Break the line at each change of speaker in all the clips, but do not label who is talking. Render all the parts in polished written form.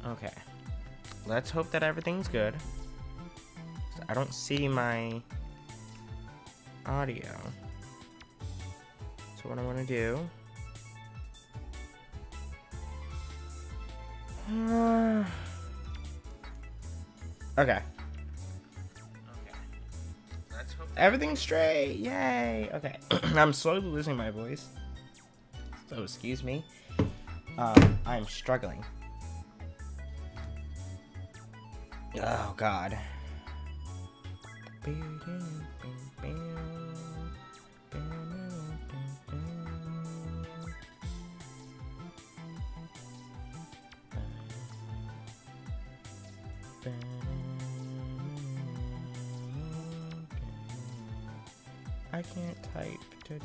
Okay. Let's hope that everything's good. I don't see my audio. So what I want to do... okay. Let's hope everything's straight. Yay. Okay. I'm slowly losing my voice. So excuse me. I'm struggling. Oh God. I can't type today.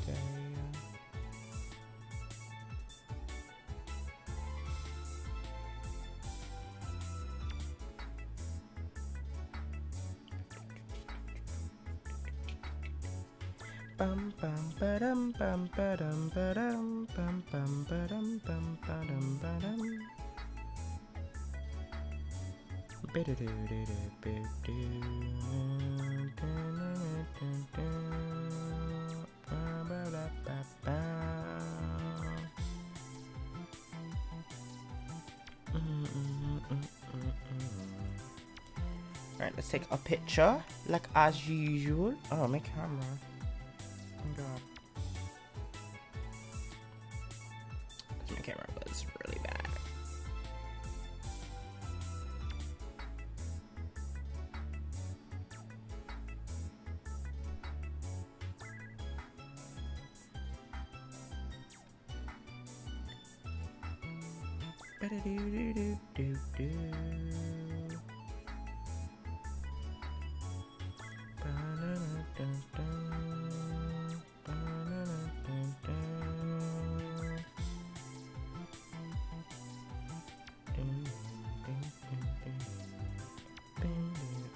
Bum bum ba-dum bum ba-dum ba-dum bum bum ba-dum bum ba-dum ba-dum. Alright, let's take a picture like as usual. Oh, my camera. Oh God. My camera was really bad.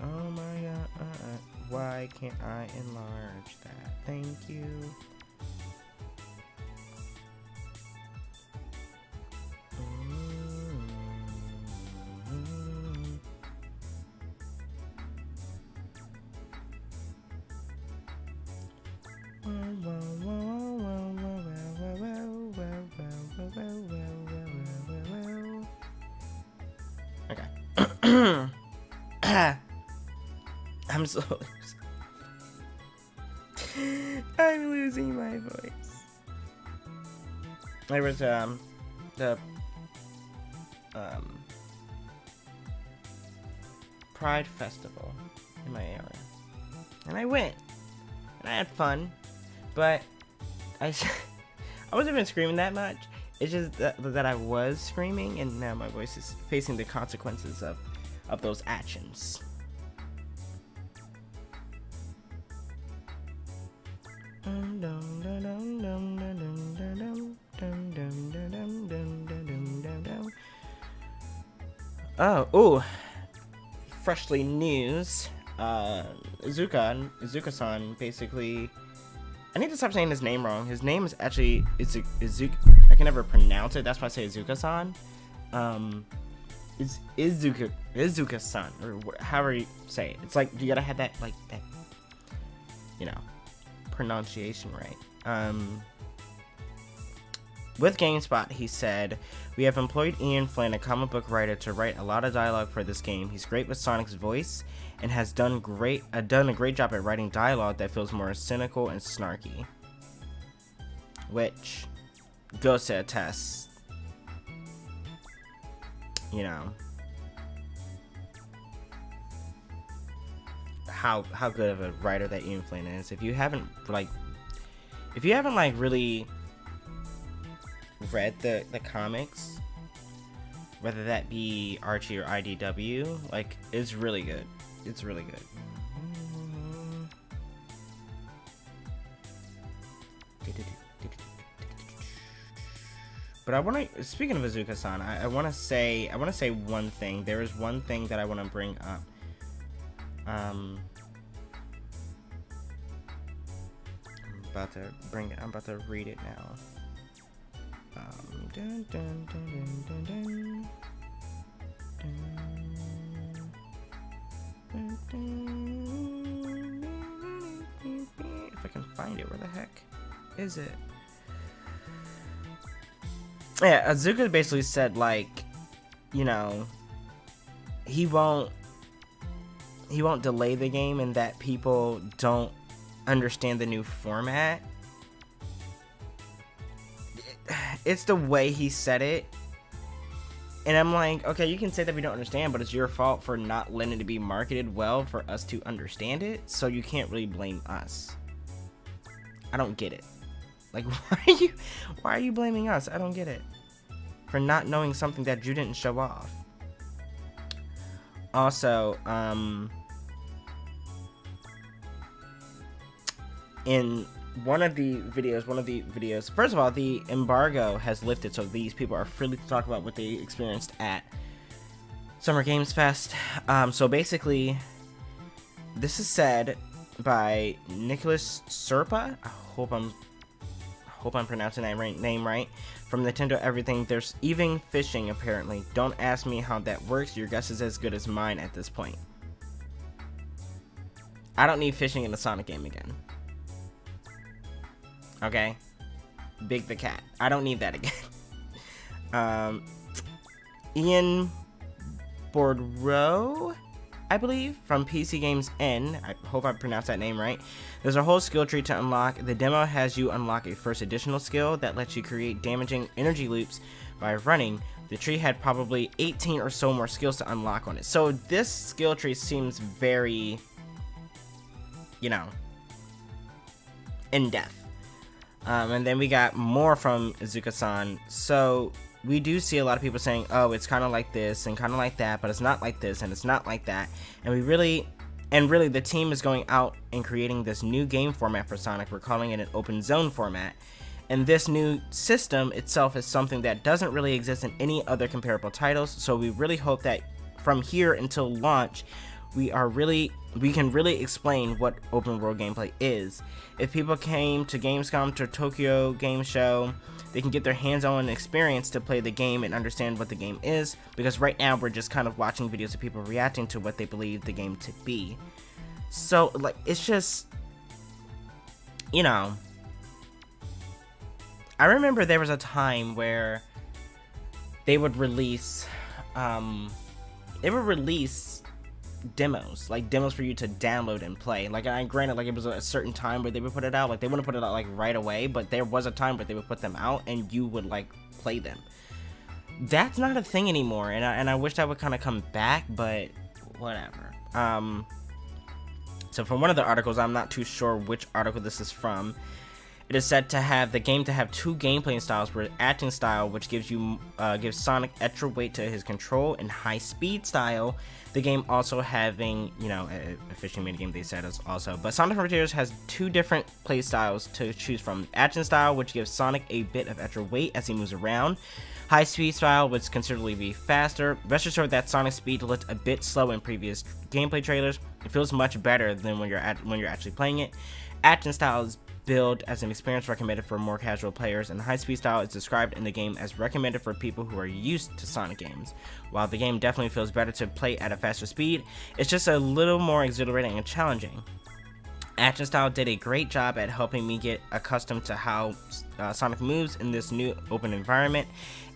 Oh my God, why can't I enlarge that? Thank you. Okay. I'm so I'm losing my voice. There was the Pride Festival in my area, and I went, and I had fun, but I wasn't even screaming that much. It's just that I was screaming, and now my voice is facing the consequences of those actions. Oh, freshly news. Izuka-san basically. I need to stop saying his name wrong. His name is actually Izuka. I can never pronounce it. That's why I say Izuka-san. It's Izuka-san, or however you say it. It's like you gotta have that pronunciation right. With GameSpot, he said, "We have employed Ian Flynn, a comic book writer, to write a lot of dialogue for this game. He's great with Sonic's voice and has done a great job at writing dialogue that feels more cynical and snarky." Which goes to attest, how good of a writer that Ian Flynn is. If you haven't really read the comics, whether that be Archie or IDW, it's really good. It's really good. But speaking of Izuka-san, I want to say one thing. There is one thing that I want to bring up. I'm about to read it now. Dun, dun, dun, dun, dun, dun. If I can find it, where the heck is it? Yeah, Azuka basically said, like, you know, he won't delay the game, and that people don't understand the new format. It's the way he said it, and I'm like, okay, you can say that we don't understand, but it's your fault for not letting it be marketed well for us to understand it, so you can't really blame us. I don't get it. Like, why are you blaming us? I don't get it. For not knowing something that you didn't show off. Also, in one of the videos, first of all, the embargo has lifted, so these people are free to talk about what they experienced at Summer Games Fest. So basically, this is said by Nicholas Serpa. I hope I'm pronouncing that name right. From Nintendo Everything, there's even fishing apparently. Don't ask me how that works. Your guess is as good as mine at this point. I don't need fishing in a Sonic game again. Okay? Big the Cat. I don't need that again. Ian Bourdreau, I believe, from PC Games N. I hope I pronounced that name right. There's a whole skill tree to unlock. The demo has you unlock a first additional skill that lets you create damaging energy loops by running. The tree had probably 18 or so more skills to unlock on it. So this skill tree seems very, you know, in-depth. And then we got more from Izuka-san. So we do see a lot of people saying, oh, it's kind of like this and kind of like that, but it's not like this and it's not like that. And really the team is going out and creating this new game format for Sonic. We're calling it an open zone format. And this new system itself is something that doesn't really exist in any other comparable titles. So we really hope that from here until launch, we can really explain what open world gameplay is. If people came to Gamescom, to Tokyo Game Show, they can get their hands-on experience to play the game and understand what the game is, because right now we're just kind of watching videos of people reacting to what they believe the game to be. So, like, it's just, you know, I remember there was a time where they would release demos, like demos for you to download and play. Like, I granted, like, it was a certain time where they would put it out. Like, they wouldn't put it out like right away, but there was a time where they would put them out and you would like play them. That's not a thing anymore, and I wish that would kind of come back, but whatever. So from one of the articles, I'm not too sure which article this is from, it is said to have the game to have two gameplay styles, where acting style, which gives Sonic extra weight to his control, and high speed style, the game also having, you know, a fishing minigame they said is also. But Sonic Frontiers has two different play styles to choose from. Action style, which gives Sonic a bit of extra weight as he moves around. High speed style, which considerably be faster. Rest assured that Sonic's speed looked a bit slow in previous gameplay trailers. It feels much better than when you're actually playing it. Action style is billed as an experience recommended for more casual players, and high speed style is described in the game as recommended for people who are used to Sonic games. While the game definitely feels better to play at a faster speed, it's just a little more exhilarating and challenging. Action style did a great job at helping me get accustomed to how Sonic moves in this new open environment,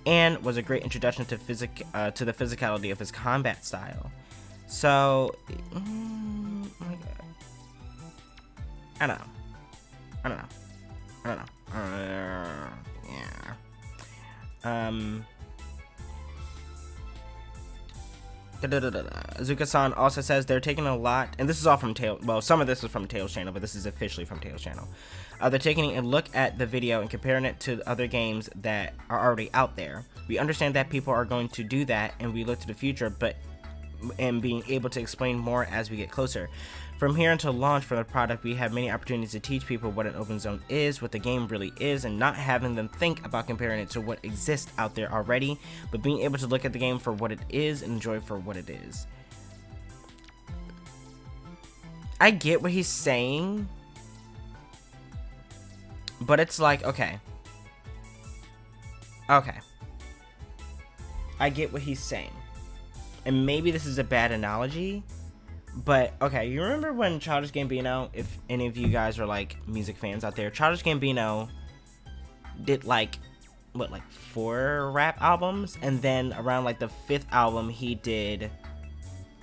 and was a great introduction to the physicality of his combat style. So, oh my God. I don't know. Yeah. Azuka-san also says they're taking a lot, and this is all from some of this is from Tails' channel, but this is officially from Tails' channel. They're taking a look at the video and comparing it to other games that are already out there. We understand that people are going to do that, and we look to the future, and being able to explain more as we get closer. From here until launch for the product, we have many opportunities to teach people what an open zone is, what the game really is, and not having them think about comparing it to what exists out there already, but being able to look at the game for what it is and enjoy it for what it is. I get what he's saying, but it's like, okay. I get what he's saying. and maybe this is a bad analogy, but okay, you remember when Childish Gambino, if any of you guys are like music fans out there, Childish Gambino did like 4 rap albums, and then around like the 5th album he did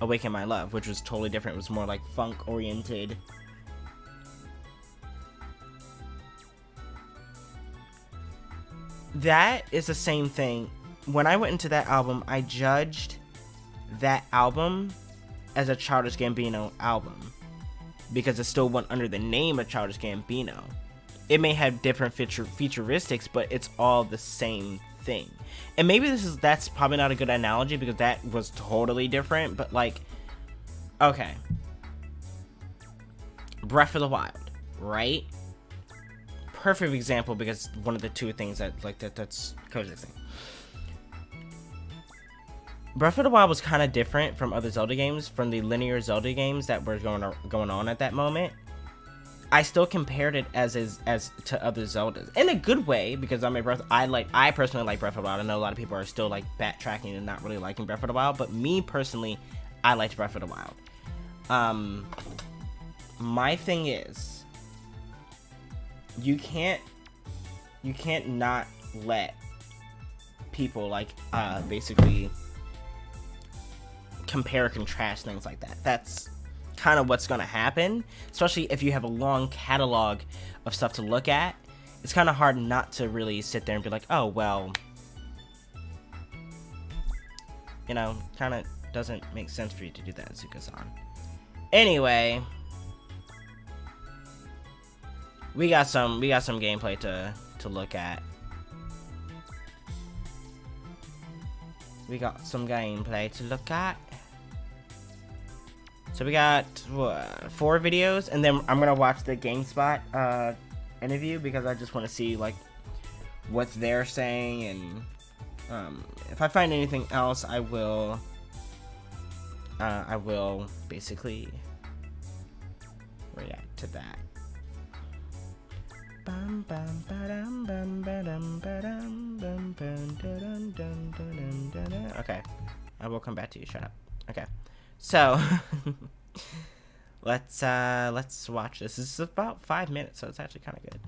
Awaken My Love, which was totally different. It was more like funk oriented. That is the same thing. When I went into that album, I judged that album as a Childish Gambino album because it still went under the name of Childish Gambino. It may have different futuristics, but it's all the same thing. And maybe that's probably not a good analogy because that was totally different, but like, okay, Breath of the Wild, right? Perfect example because one of the two things that's coexisting. Breath of the Wild was kind of different from other Zelda games, from the linear Zelda games that were going on at that moment. I still compared it as to other Zeldas in a good way because I personally like Breath of the Wild. I know a lot of people are still like backtracking and not really liking Breath of the Wild, but me personally, I liked Breath of the Wild. My thing is, you can't not let people like basically compare, contrast things like that. That's kind of what's going to happen, especially if you have a long catalog of stuff to look at. It's kind of hard not to really sit there and be like, oh, well, you know, kind of doesn't make sense for you to do that, Zuka-san. Anyway, we got some gameplay to look at. We got some gameplay to look at. So we got 4 videos, and then I'm gonna watch the GameSpot interview because I just want to see like what they're saying, and if I find anything else, I will basically react to that. Okay, I will come back to you. Shut up. Okay. So let's watch this. This is about 5 minutes, so it's actually kind of good.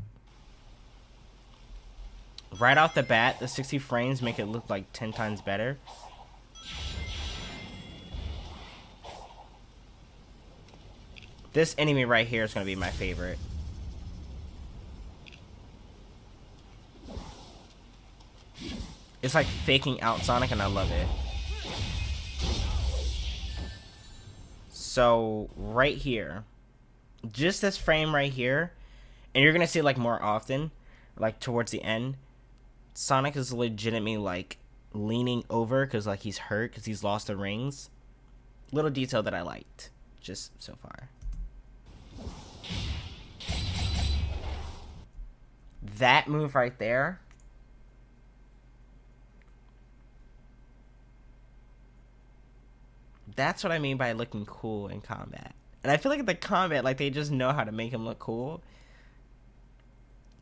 Right off the bat, the 60 frames make it look like 10 times better. This enemy right here is going to be my favorite. It's like faking out Sonic, and I love it. So right here, just this frame right here, and you're gonna see it like more often, like towards the end, Sonic is legitimately like leaning over because like he's hurt because he's lost the rings. Little detail that I liked just so far. That move right there. That's what I mean by looking cool in combat. And I feel like in the combat, like, they just know how to make him look cool.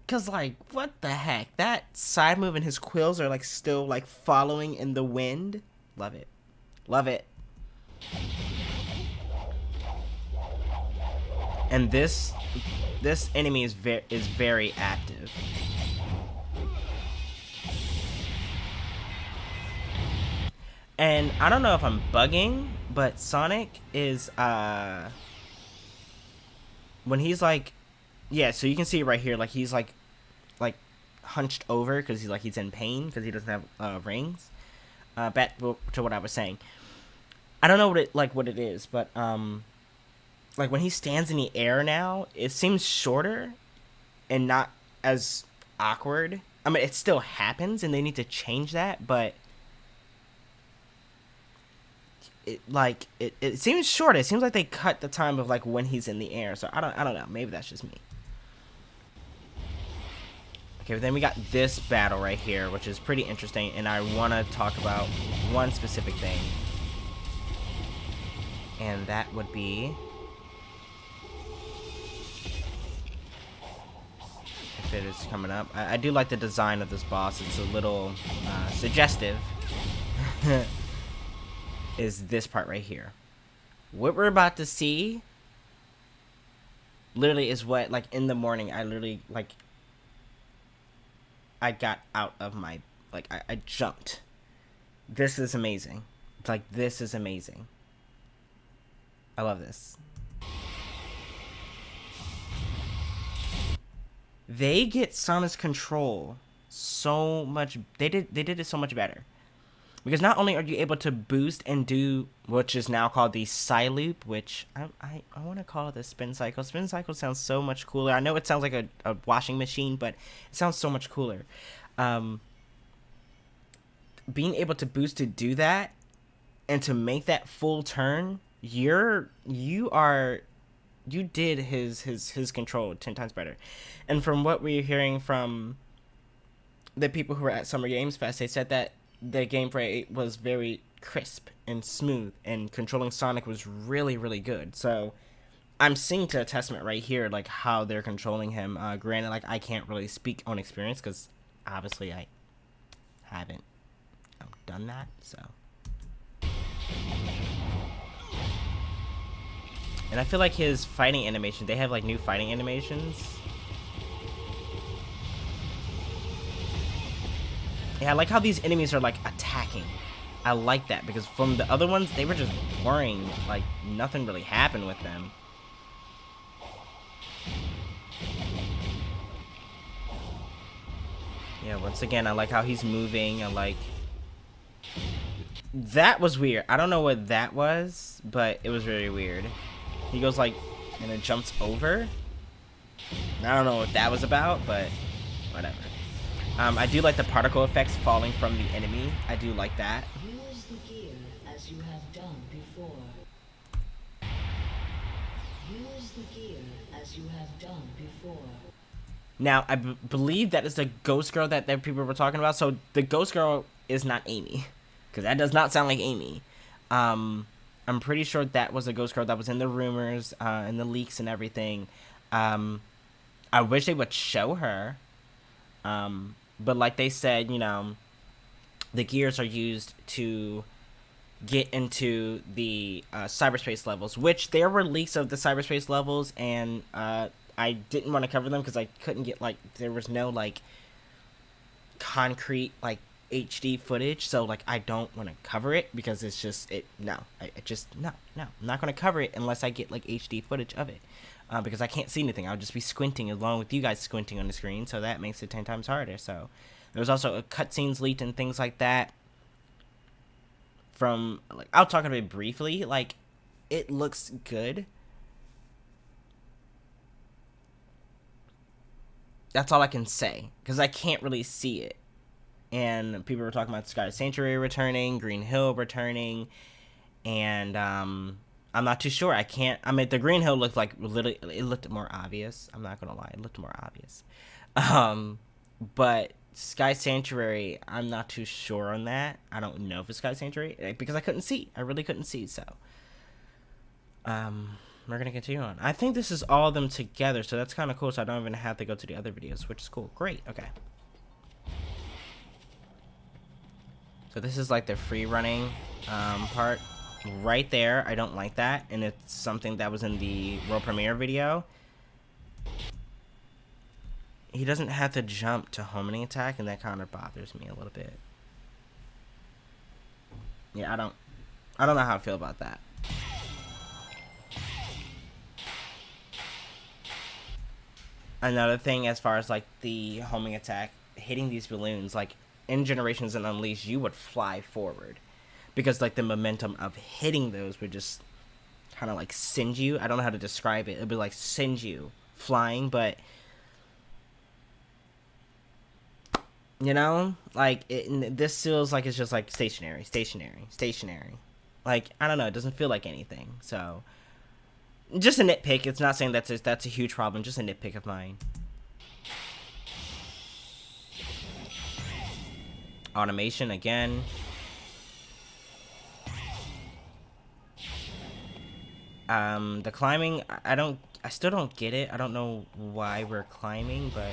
Because, like, what the heck? That side move and his quills are, like, still, like, following in the wind. Love it. Love it. And this enemy is very active. And I don't know if I'm bugging, but Sonic is, when he's like, yeah, so you can see right here, like, he's like hunched over because he's in pain because he doesn't have rings. Back to what I was saying. I don't know what it is, but like when he stands in the air now, it seems shorter and not as awkward. I mean, it still happens, and they need to change that, but it seems shorter. It seems like they cut the time of like when he's in the air. So I don't know. Maybe that's just me. Okay, but then we got this battle right here, which is pretty interesting, and I want to talk about one specific thing, and that would be if it is coming up. I do like the design of this boss. It's a little suggestive. is this part right here. What we're about to see literally is what, like, in the morning, I literally, like, I got out of my, like, I jumped. This is amazing. It's like, this is amazing. I love this. They get Sonic control so much. They did it so much better. Because not only are you able to boost and do, which is now called the Psy Loop, which I want to call it the Spin Cycle. Spin Cycle sounds so much cooler. I know it sounds like a washing machine, but it sounds so much cooler. Being able to boost to do that and to make that full turn, you did his control 10 times better. And from what we're hearing from the people who were at Summer Games Fest, they said that the gameplay was very crisp and smooth, and controlling Sonic was really, really good. So I'm seeing to a testament right here, like, how they're controlling him. Granted, like, I can't really speak on experience because obviously I haven't done that, so. And I feel like his fighting animation, they have, like, new fighting animations. Yeah, I like how these enemies are, like, attacking. I like that, because from the other ones, they were just boring. Like, nothing really happened with them. Yeah, once again, I like how he's moving. I like... That was weird. I don't know what that was, but it was very weird. He goes, like, and it jumps over. I don't know what that was about, but whatever. I do like the particle effects falling from the enemy. I do like that.
Use the gear as you have done before. Use the gear as you have done before.
Now, I believe that is the Ghost Girl that people were talking about. So the Ghost Girl is not Amy, because that does not sound like Amy. I'm pretty sure that was a Ghost Girl that was in the rumors, and the leaks and everything. I wish they would show her. But like they said, you know, the gears are used to get into the cyberspace levels, which there were leaks of the cyberspace levels, and I didn't want to cover them because I couldn't get, like, there was no, like, concrete, like, HD footage, so, like, I don't want to cover it because it's just, no, I'm not going to cover it unless I get, like, HD footage of it. Because I can't see anything. I'll just be squinting along with you guys squinting on the screen, so that makes it 10 times harder. So there's also cutscenes leaked and things like that. From, like, I'll talk about it briefly. Like, it looks good. That's all I can say, because I can't really see it. And people were talking about Sky Sanctuary returning, Green Hill returning, and I'm not too sure. I mean, the Green Hill looked like, literally, it looked more obvious. I'm not gonna lie, it looked more obvious. But Sky Sanctuary, I'm not too sure on that. I don't know if it's Sky Sanctuary, because I couldn't see. I really couldn't see, so. We're gonna continue on. I think this is all of them together, so that's kind of cool, so I don't even have to go to the other videos, which is cool. Great, okay. So this is like the free running part. Right there, I don't like that, and it's something that was in the world premiere video. He doesn't have to jump to homing attack, and that kind of bothers me a little bit. Yeah, I don't know how I feel about that. Another thing, as far as, like, the homing attack, hitting these balloons, like, in Generations and Unleashed, you would fly forward. Because, like, the momentum of hitting those would just kind of, like, send you. I don't know how to describe it. It would be, like, send you flying, but, you know? Like, this feels like it's just, like, stationary. Like, I don't know. It doesn't feel like anything. So, just a nitpick. It's not saying that's a huge problem. Just a nitpick of mine. Automation, again. The climbing, I still don't get it. I don't know why we're climbing, but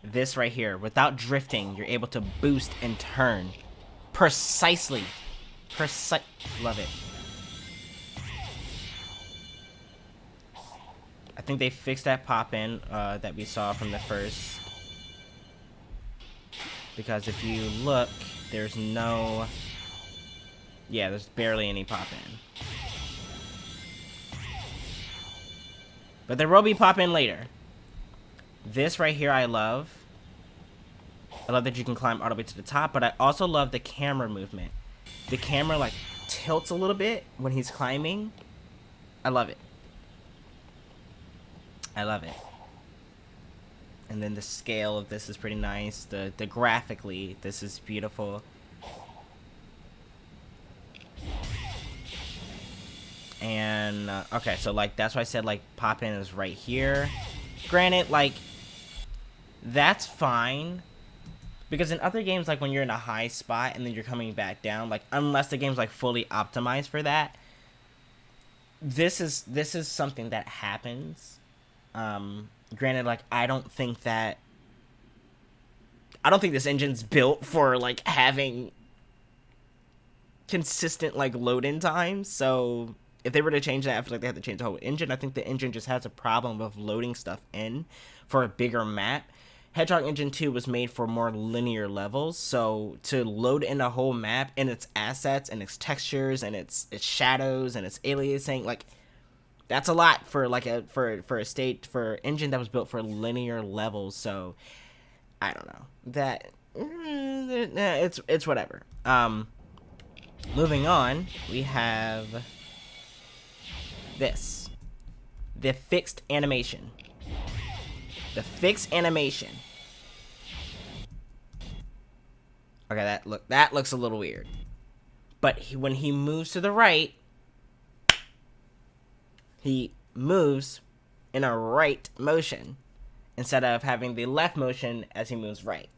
this right here, without drifting, you're able to boost and turn precisely Love it. I think they fixed that pop-in that we saw from the first. Because if you look, there's no... Yeah, there's barely any pop-in. But there will be pop-in later. This right here I love. I love that you can climb all the way to the top, but I also love the camera movement. The camera, like, tilts a little bit when he's climbing. I love it. I love it. And then the scale of this is pretty nice. The graphically, this is beautiful. And, okay, so, like, that's why I said, like, pop-in is right here. Granted, like, that's fine. Because in other games, like, when you're in a high spot and then you're coming back down, like, unless the game's, like, fully optimized for that, this is something that happens. Granted, like, I don't think this engine's built for, like, having consistent, like, load-in times, so if they were to change that, I feel like they have to change the whole engine. I think the engine just has a problem of loading stuff in for a bigger map. Hedgehog Engine 2 was made for more linear levels, so to load in a whole map and its assets and its textures and its shadows and its aliasing, like, that's a lot for like for an engine that was built for linear levels. So I don't know, that it's whatever. Moving on, we have this, the fixed animation. The fixed animation. Okay, that looks a little weird. But when he moves to the right, he moves in a right motion instead of having the left motion as he moves right.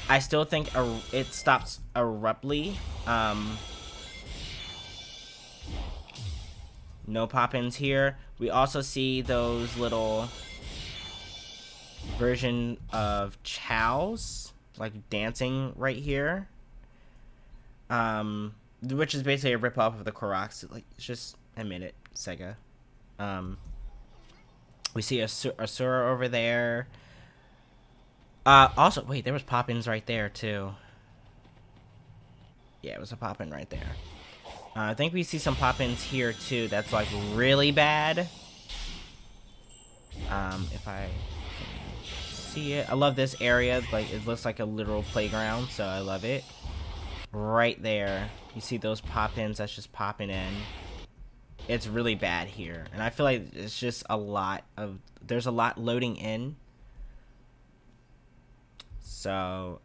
I still think it stops abruptly. No pop-ins here. We also see those little version of chows, like, dancing right here. Which is basically a rip-off of the Koroks. Like, just admit it, Sega. We see Asura over there. Also, wait, there was pop-ins right there, too. Yeah, it was a pop-in right there. I think we see some pop-ins here, too, that's, like, really bad. If I can see it. I love this area. Like, it looks like a literal playground, so I love it. Right there. You see those pop-ins that's just popping in. It's really bad here. And I feel like it's just a lot of... There's a lot loading in. So...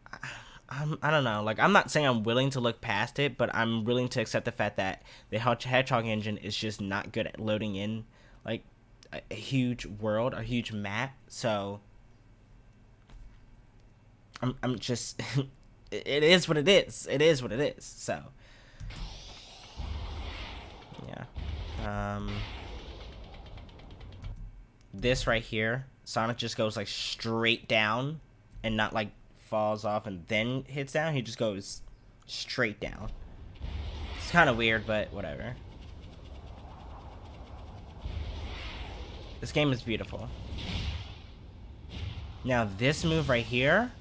I don't know, like, I'm not saying I'm willing to look past it, but I'm willing to accept the fact that the Hedgehog engine is just not good at loading in, like, a huge world, a huge map, so I'm just, it is what it is, so, yeah, this right here, Sonic just goes, like, straight down, and not, like, falls off and then hits down. He just goes straight down. It's kind of weird, but whatever. This game is beautiful. Now this move right here,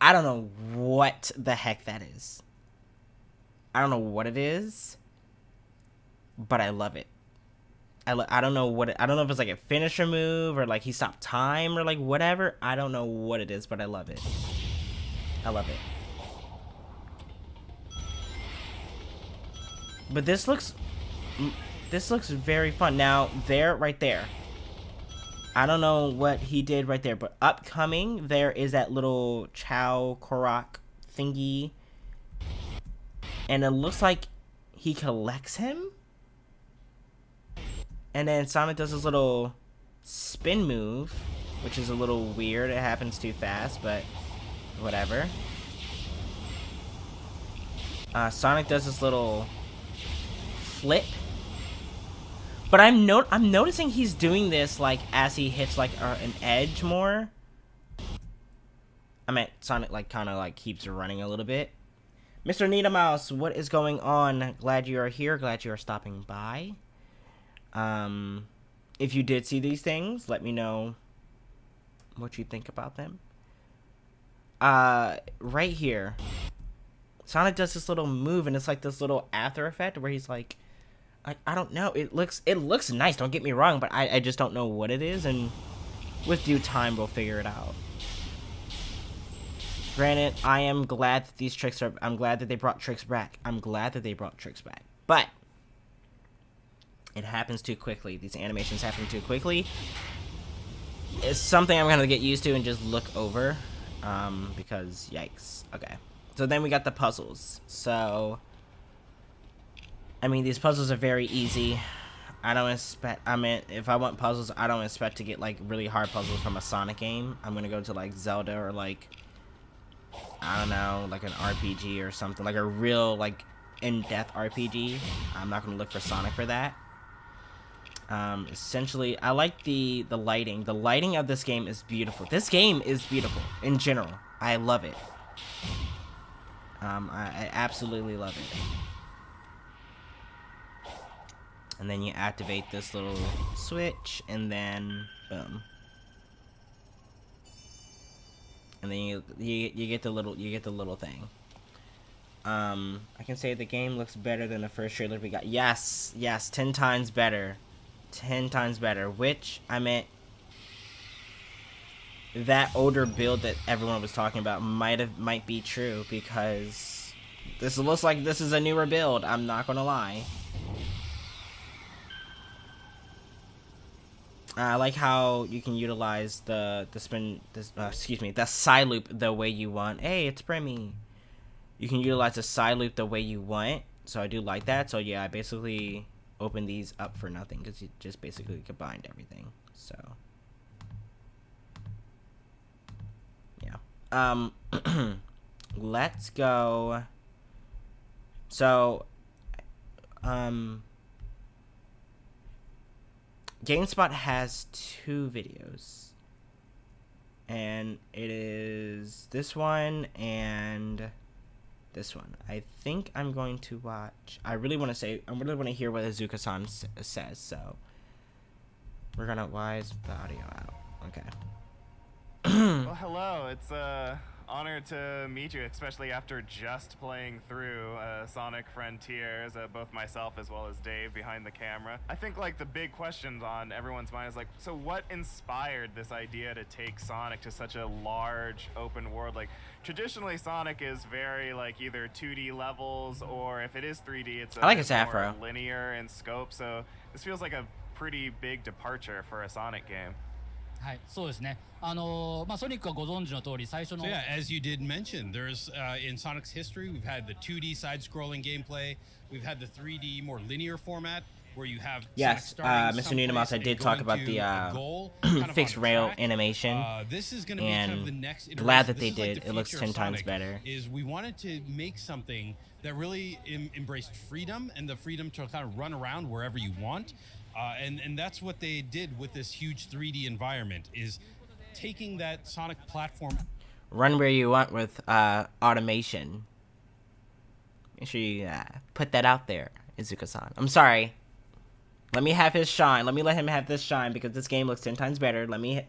I don't know what the heck that is. I don't know what it is, but I love it. I don't know what I don't know if it's like a finisher move or like he stopped time or like whatever. I don't know what it is, but I love it. I love it. But this looks very fun. Now right there. I don't know what he did right there, but upcoming there is that little Chow Korok thingy, and it looks like he collects him. And then Sonic does his little spin move, which is a little weird. It happens too fast, but whatever. Sonic does this little flip. But I'm noticing he's doing this like as he hits like an edge more. I meant Sonic like kind of like keeps running a little bit. Mr. Nita Mouse, what is going on? Glad you are here. Glad you are stopping by. If you did see these things, let me know what you think about them. Right here, Sonic does this little move, and it's like this little after effect where he's like I don't know. It looks nice. Don't get me wrong, but I just don't know what it is, and with due time, we'll figure it out. Granted, I am glad that these tricks are. I'm glad that they brought tricks back. But it happens too quickly. These animations happen too quickly. It's something I'm gonna get used to and just look over, because yikes. Okay, so then we got the puzzles. So, I mean, these puzzles are very easy. I don't expect. I mean, if I want puzzles, I don't expect to get like really hard puzzles from a Sonic game. I'm gonna go to like Zelda or like, I don't know, like an RPG or something, like a real like in-depth RPG. I'm not gonna look for Sonic for that. Essentially, I like the lighting. The lighting of this game is beautiful. This game is beautiful in general. I love it. I absolutely love it. And then you activate this little switch, and then boom. And then you get the little thing. I can say the game looks better than the first trailer we got. Yes, 10 times better. 10 times better, which I meant that older build that everyone was talking about might be true, because this looks like this is a newer build. I'm not gonna lie. I like how you can utilize the side loop the way you want. Hey, it's Bremy. You can utilize the side loop the way you want, so I do like that. So yeah, I basically opened these up for nothing because you just basically combined everything. So yeah, let's go. So GameSpot has 2 videos, and it is this one and this one. I think I'm going to watch. I really want to hear what Azuka-san says. So we're gonna. Why is the audio out? Okay.
Well, hello. It's honor to meet you, especially after just playing through Sonic Frontiers, both myself as well as Dave behind the camera. I think like the big questions on everyone's mind is like, so what inspired this idea to take Sonic to such a large open world? Like traditionally Sonic is very like either 2D levels, or if it is 3D, it's
I like its afro.
more linear in scope. So this feels like a pretty big departure for a Sonic game.
はい、そうですね。ソニックはご存知の通り、最初の
So yeah, as you did mention, there's in Sonic's history, we've had the 2D side-scrolling gameplay, we've had the 3D more linear format, where you have
Yes, Mr. Nunamos, I did talk about the fixed rail animation,
this is going to be
and
kind of the next iteration.
glad that they
This is like
did.
the
It looks
future
10
of
times
Sonic,
better.
Is we wanted to make something that really embraced freedom, and the freedom to kind of run around wherever you want. And that's what they did with this huge 3D environment, is taking that Sonic platform.
Run where you want with automation. Make sure you put that out there, Izuka-san. I'm sorry. Let me have his shine. Let him have this shine, because this game looks 10 times better. Let me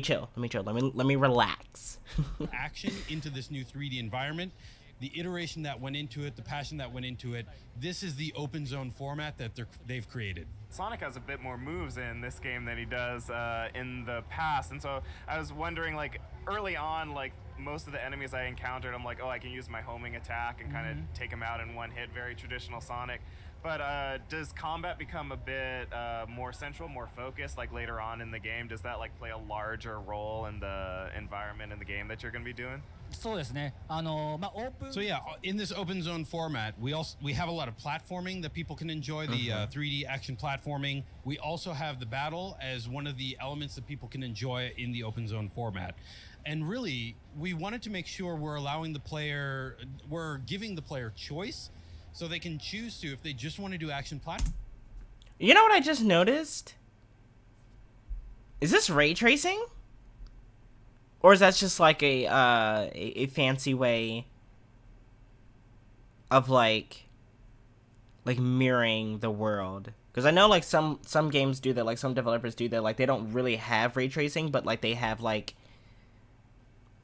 chill. Let me relax.
Action into this new 3D environment. The iteration that went into it, the passion that went into it. This is the open zone format that they've created.
Sonic has a bit more moves in this game than he does in the past, and so I was wondering, like, early on, like, most of the enemies I encountered, I'm like, oh, I can use my homing attack and kind of take them out in one hit, very traditional Sonic. But does combat become a bit more central, more focused, like later on in the game? Does that like play a larger role in the environment in the game that you're going to be doing?
そうですね。オープン
So yeah, in this open zone format, we have a lot of platforming that people can enjoy, the 3D action platforming. We also have the battle as one of the elements that people can enjoy in the open zone format. And really, we wanted to make sure we're giving the player choice, so they can choose to, if they just want to do action platform.
You know what I just noticed? Is this ray tracing? Or is that just like a fancy way of like mirroring the world? Because I know like some games do that, like some developers do that, like they don't really have ray tracing, but like they have like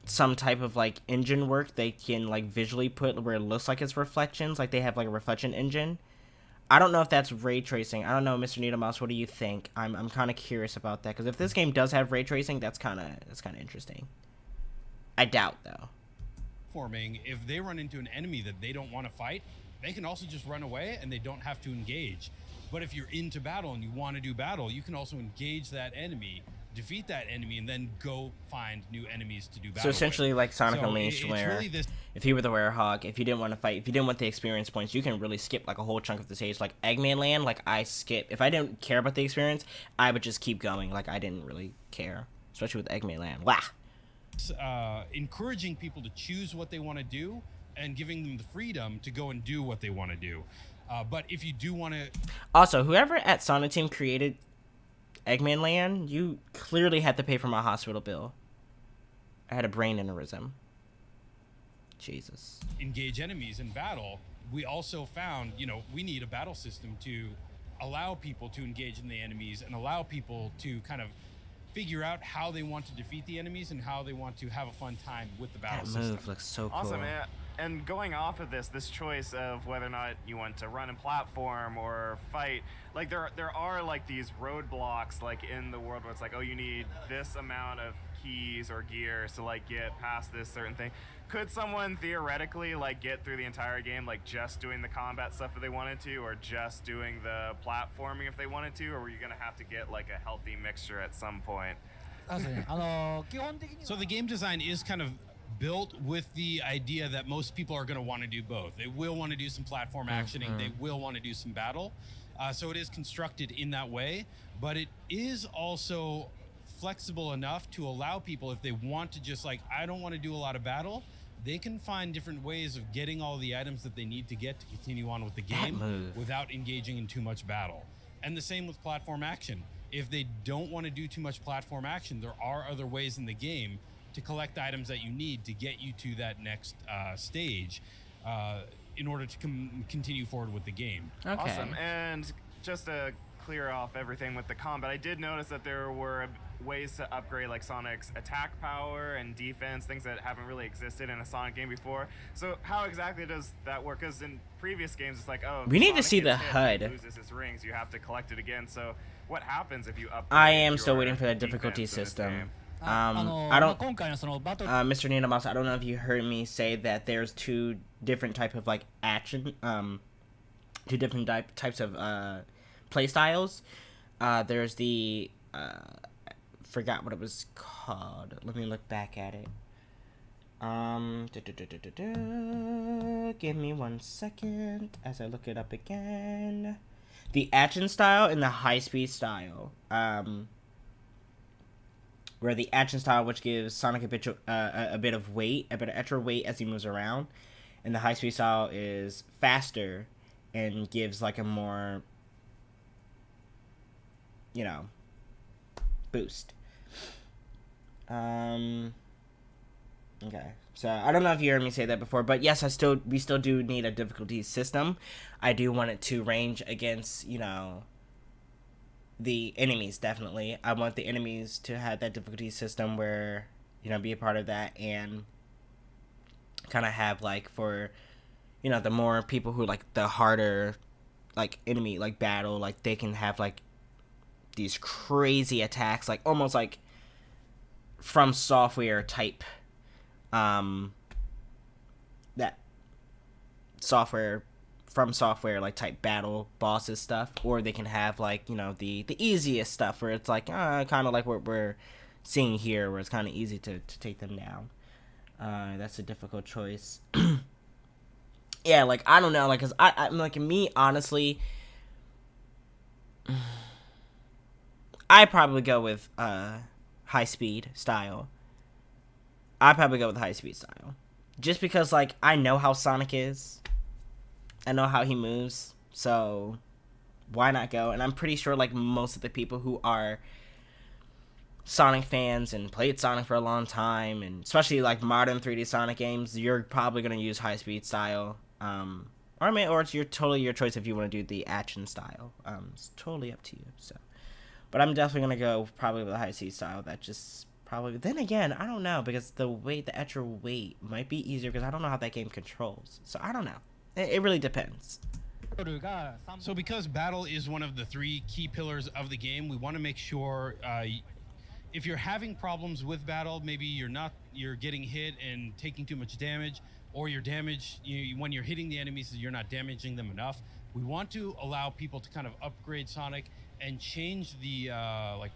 some type of like engine work they can like visually put where it looks like it's reflections, like they have like a reflection engine. I don't know if that's ray tracing. I don't know, Mr. Needle Mouse, what do you think? I'm kind of curious about that, because if this game does have ray tracing, that's kind of interesting. I doubt though.
Forming, if they run into an enemy that they don't want to fight, they can also just run away and they don't have to engage. But if you're into battle and you want to do battle, you can also engage that enemy, defeat that enemy, and then go find new enemies to do battle.
So essentially
with.
like Sonic
So
Unleashed,
it's
where
really this.
if you were the Werehog, if you didn't want to fight, if you didn't want the experience points, you can really skip like a whole chunk of the stage. Like Eggman Land, like I skip. If I didn't care about the experience, I would just keep going. Like I didn't really care, especially with Eggman Land. Wah!
Encouraging people to choose what they want to do and giving them the freedom to go and do what they want to do. But if you do want to...
Also, whoever at Sonic Team created Eggman Land, you clearly had to pay for my hospital bill. I had a brain aneurysm. Jesus.
Engage enemies in battle, we also found, we need a battle system to allow people to engage in the enemies and allow people to kind of figure out how they want to defeat the enemies and how they want to have a fun time with the battle
That
system.
move looks so cool.
Awesome, man. And going off of this choice of whether or not you want to run and platform or fight, like there are like these roadblocks like in the world where it's like, oh, you need this amount of keys or gears to like get past this certain thing. Could someone theoretically like get through the entire game like just doing the combat stuff if they wanted to, or just doing the platforming if they wanted to, or were you gonna have to get like a healthy mixture at some point?
そうですね。基本的には
So the game design is kind of built with the idea that most people are going to want to do both. They will want to do some platform actioning. They will want to do some battle. So it is constructed in that way, but it is also flexible enough to allow people, if they want to just like, I don't want to do a lot of battle, they can find different ways of getting all the items that they need to get to continue on with the game without engaging in too much battle. And the same with platform action. If they don't want to do too much platform action, there are other ways in the game to collect items that you need to get you to that next stage in order to continue forward with the game.
Okay.
Awesome. And just to clear off everything with the combat, I did notice that there were ways to upgrade like Sonic's attack power and defense, things that haven't really existed in a Sonic game before. So how exactly does that work? Because in previous games, it's like, oh,
We need to
Sonic
see the
gets hit, he
HUD.
loses his rings, you have to collect it again. So what happens if you upgrade?
I am still
your
waiting for that difficulty
defense in this
system.
game?
I
まあ
don't,
今回のそのバトル
Mr. Needle Mouse, I don't know if you heard me say that there's two different type of like action, two different types of play styles. There's the forgot what it was called. Let me look back at it. Give me 1 second as I look it up again. The action style and the high speed style. Where the action style, which gives Sonic a bit of weight, a bit of extra weight as he moves around, and the high speed style is faster and gives like a more, boost. Okay, so I don't know if you heard me say that before, but yes, we still do need a difficulty system. I do want it to range against, the enemies, definitely. I want the enemies to have that difficulty system where, be a part of that, and kind of have, like, for, the more people who, like, the harder, like, enemy, like, battle, like, they can have, like, these crazy attacks, like, almost, like, from software type, that software like type battle bosses stuff, or they can have like the easiest stuff where it's like kind of like what we're seeing here, where it's kind of easy to take them down. That's a difficult choice. Yeah, like I don't know, like cause I'm like me honestly, I probably go with high speed style. Just because like I know how Sonic is. I know how he moves, so why not go? And I'm pretty sure like most of the people who are Sonic fans and played Sonic for a long time, and especially like modern 3D Sonic games, you're probably gonna use high speed style. Or it's totally your choice if you want to do the action style. It's totally up to you. So, but I'm definitely gonna go probably with the high speed style. That just probably. Then again, I don't know, because the extra weight might be easier, because I don't know how that game controls. So I don't know. It really depends.
So because battle is one of the 3 key pillars of the game, we want to make sure if you're having problems with battle, maybe you're getting hit and taking too much damage, or your damage, when you're hitting the enemies, you're not damaging them enough. We want to allow people to kind of upgrade Sonic and change the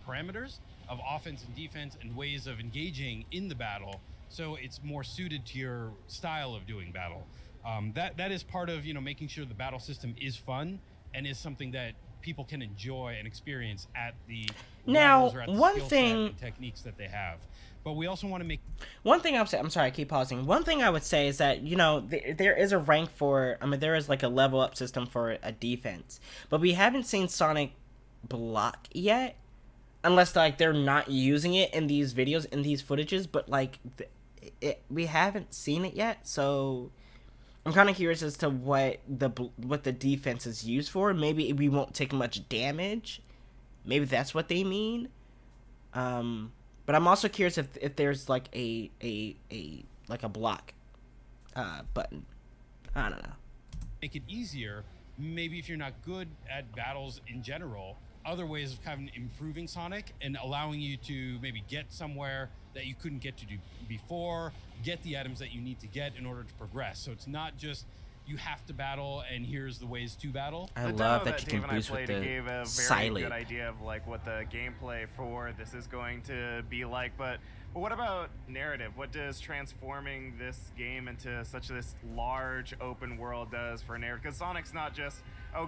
parameters of offense and defense and ways of engaging in the battle, so it's more suited to your style of doing battle. That is part of making sure the battle system is fun and is something that people can enjoy and experience at the
now
levels or at the
one
skill
thing
set and techniques that they have. But we also want to make
one thing I'm sorry, I keep pausing. One thing I would say is that there is a rank for. There is like a level up system for a defense, but we haven't seen Sonic block yet, unless like they're not using it in these videos, in these footages. But like we haven't seen it yet, so I'm kind of curious as to what the defense is used for. Maybe we won't take much damage. Maybe that's what they mean. But I'm also curious if there's like a block button. I don't know.
Make it easier. Maybe if you're not good at battles in general, other ways of kind of improving Sonic and allowing you to maybe get somewhere that you couldn't get to do before, get the items that you need to get in order to progress. So it's not just you have to battle and here's the ways to battle.
I
The
love
demo
that you can
Dave
boost
and I
with
played,
the
it gave a very
silent.
good idea of like what the gameplay for this is going to be like. But what about narrative? What does transforming this game into such this large open world does for narrative? Because Sonic's not just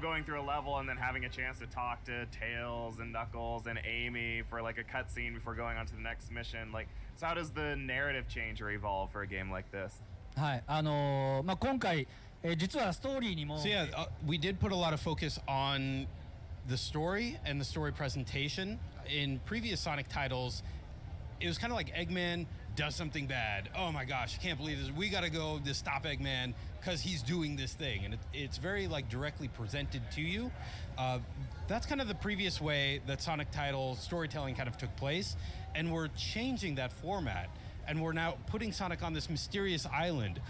going through a level and then having a chance to talk to Tails and Knuckles and Amy for like a cutscene before going on to the next mission. Like, so how does the narrative change or evolve for a game like this?
はい、今回、実はストーリーにも
So yeah, we did put a lot of focus on the story and the story presentation. In previous Sonic titles, it was kind of like Eggman does something bad. Oh my gosh, I can't believe this. We gotta go to stop Eggman because he's doing this thing. And it's very like directly presented to you. That's kind of the previous way that Sonic title storytelling kind of took place. And we're changing that format. And we're now putting Sonic on this mysterious island.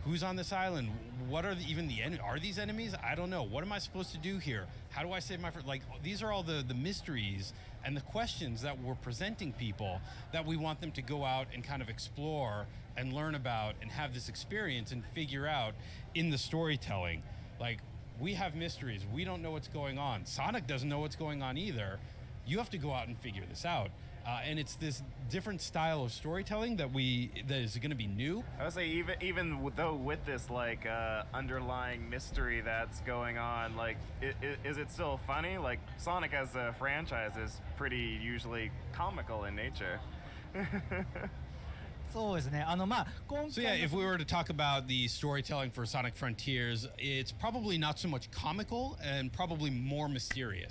Who's on this island? What are even the enemies? Are these enemies? I don't know. What am I supposed to do here? How do I save my friend? Like, these are all the mysteries and the questions that we're presenting people that we want them to go out and kind of explore and learn about and have this experience and figure out in the storytelling. Like, we have mysteries. We don't know what's going on. Sonic doesn't know what's going on either. You have to go out and figure this out. And it's this different style of storytelling that is going to be new.
I would say even though with this like underlying mystery that's going on, like is it still funny? Like Sonic as a franchise is pretty usually comical in nature.
そうですね。今
So yeah, if we were to talk about the storytelling for Sonic Frontiers, it's probably not so much comical and probably more mysterious.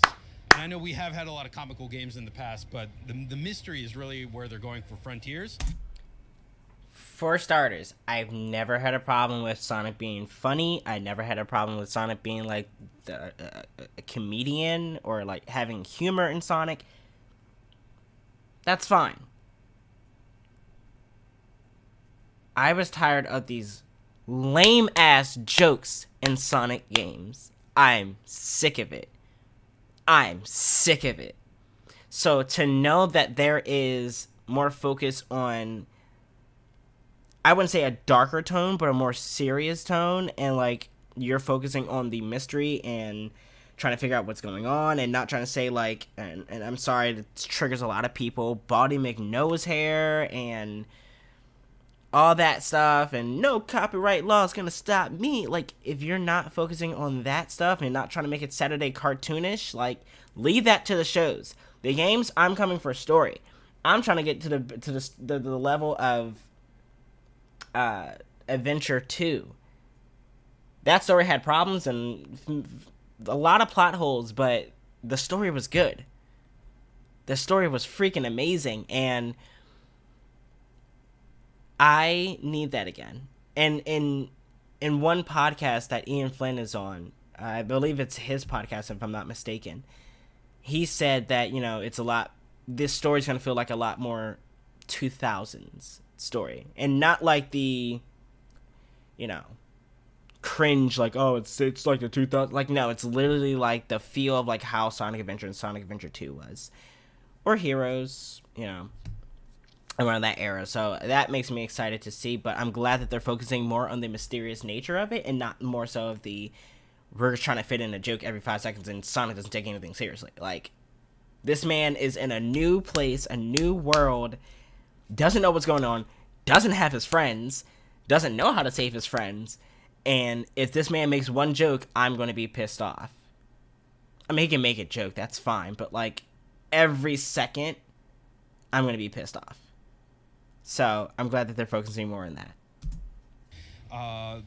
And I know we have had a lot of comical games in the past, but the mystery is really where they're going for Frontiers.
For starters, I've never had a problem with Sonic being funny. I never had a problem with Sonic being like a comedian or like having humor in Sonic. That's fine. I was tired of these lame ass jokes in Sonic games. I'm sick of it. I'm sick of it. So to know that there is more focus on, I wouldn't say a darker tone, but a more serious tone, and like you're focusing on the mystery and trying to figure out what's going on, and not trying to say like, and I'm sorry, it triggers a lot of people, Baldy McNose hair and all that stuff, and no copyright law is gonna stop me. Like, if you're not focusing on that stuff and not trying to make it Saturday cartoonish, like, leave that to the shows. The games, I'm coming for story. I'm trying to get to the level of Adventure 2. That story had problems and a lot of plot holes, but the story was good. The story was freaking amazing, and I need that again. And in one podcast that Ian Flynn is on, I believe it's his podcast if I'm not mistaken, he said that, you know, this story's going to feel like a lot more 2000s story, and not like the, you know, cringe, like, oh, it's like the 2000s, like, no, it's literally like the feel of like how Sonic Adventure and Sonic Adventure 2 was, or Heroes, you know, around that era. So that makes me excited to see, but I'm glad that they're focusing more on the mysterious nature of it and not more so of the, we're just trying to fit in a joke every 5 seconds and Sonic doesn't take anything seriously. Like, this man is in a new place, a new world, doesn't know what's going on, doesn't have his friends, doesn't know how to save his friends, and if this man makes one joke, I'm going to be pissed off. I mean, he can make a joke, that's fine, but, like, every second, I'm going to be pissed off. So, I'm glad that they're focusing more on that.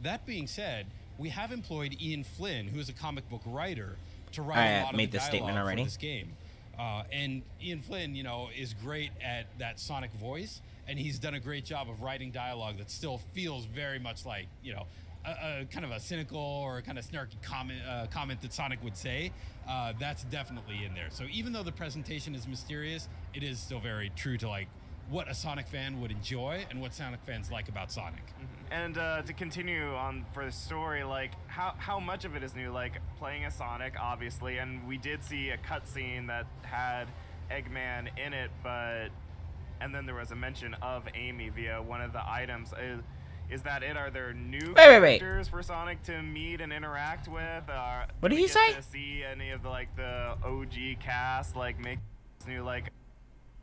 That being said, we have employed Ian Flynn, who is a comic book writer, to write a lot of the dialogue for this game. And Ian Flynn, you know, is great at that Sonic voice, and he's done a great job of writing dialogue that still feels very much like, you know, a kind of a cynical or kind of snarky comment that Sonic would say. That's definitely in there. So even though the presentation is mysterious, it is still very true to like what a Sonic fan would enjoy and what Sonic fans like about Sonic.
And to continue on for the story, like how much of it is new? Like playing as Sonic, obviously, and we did see a cutscene that had Eggman in it, and then there was a mention of Amy via one of the items. Is that it? Are there new characters for Sonic to meet and interact with?
What did he say?
To see any of the OG cast like make new like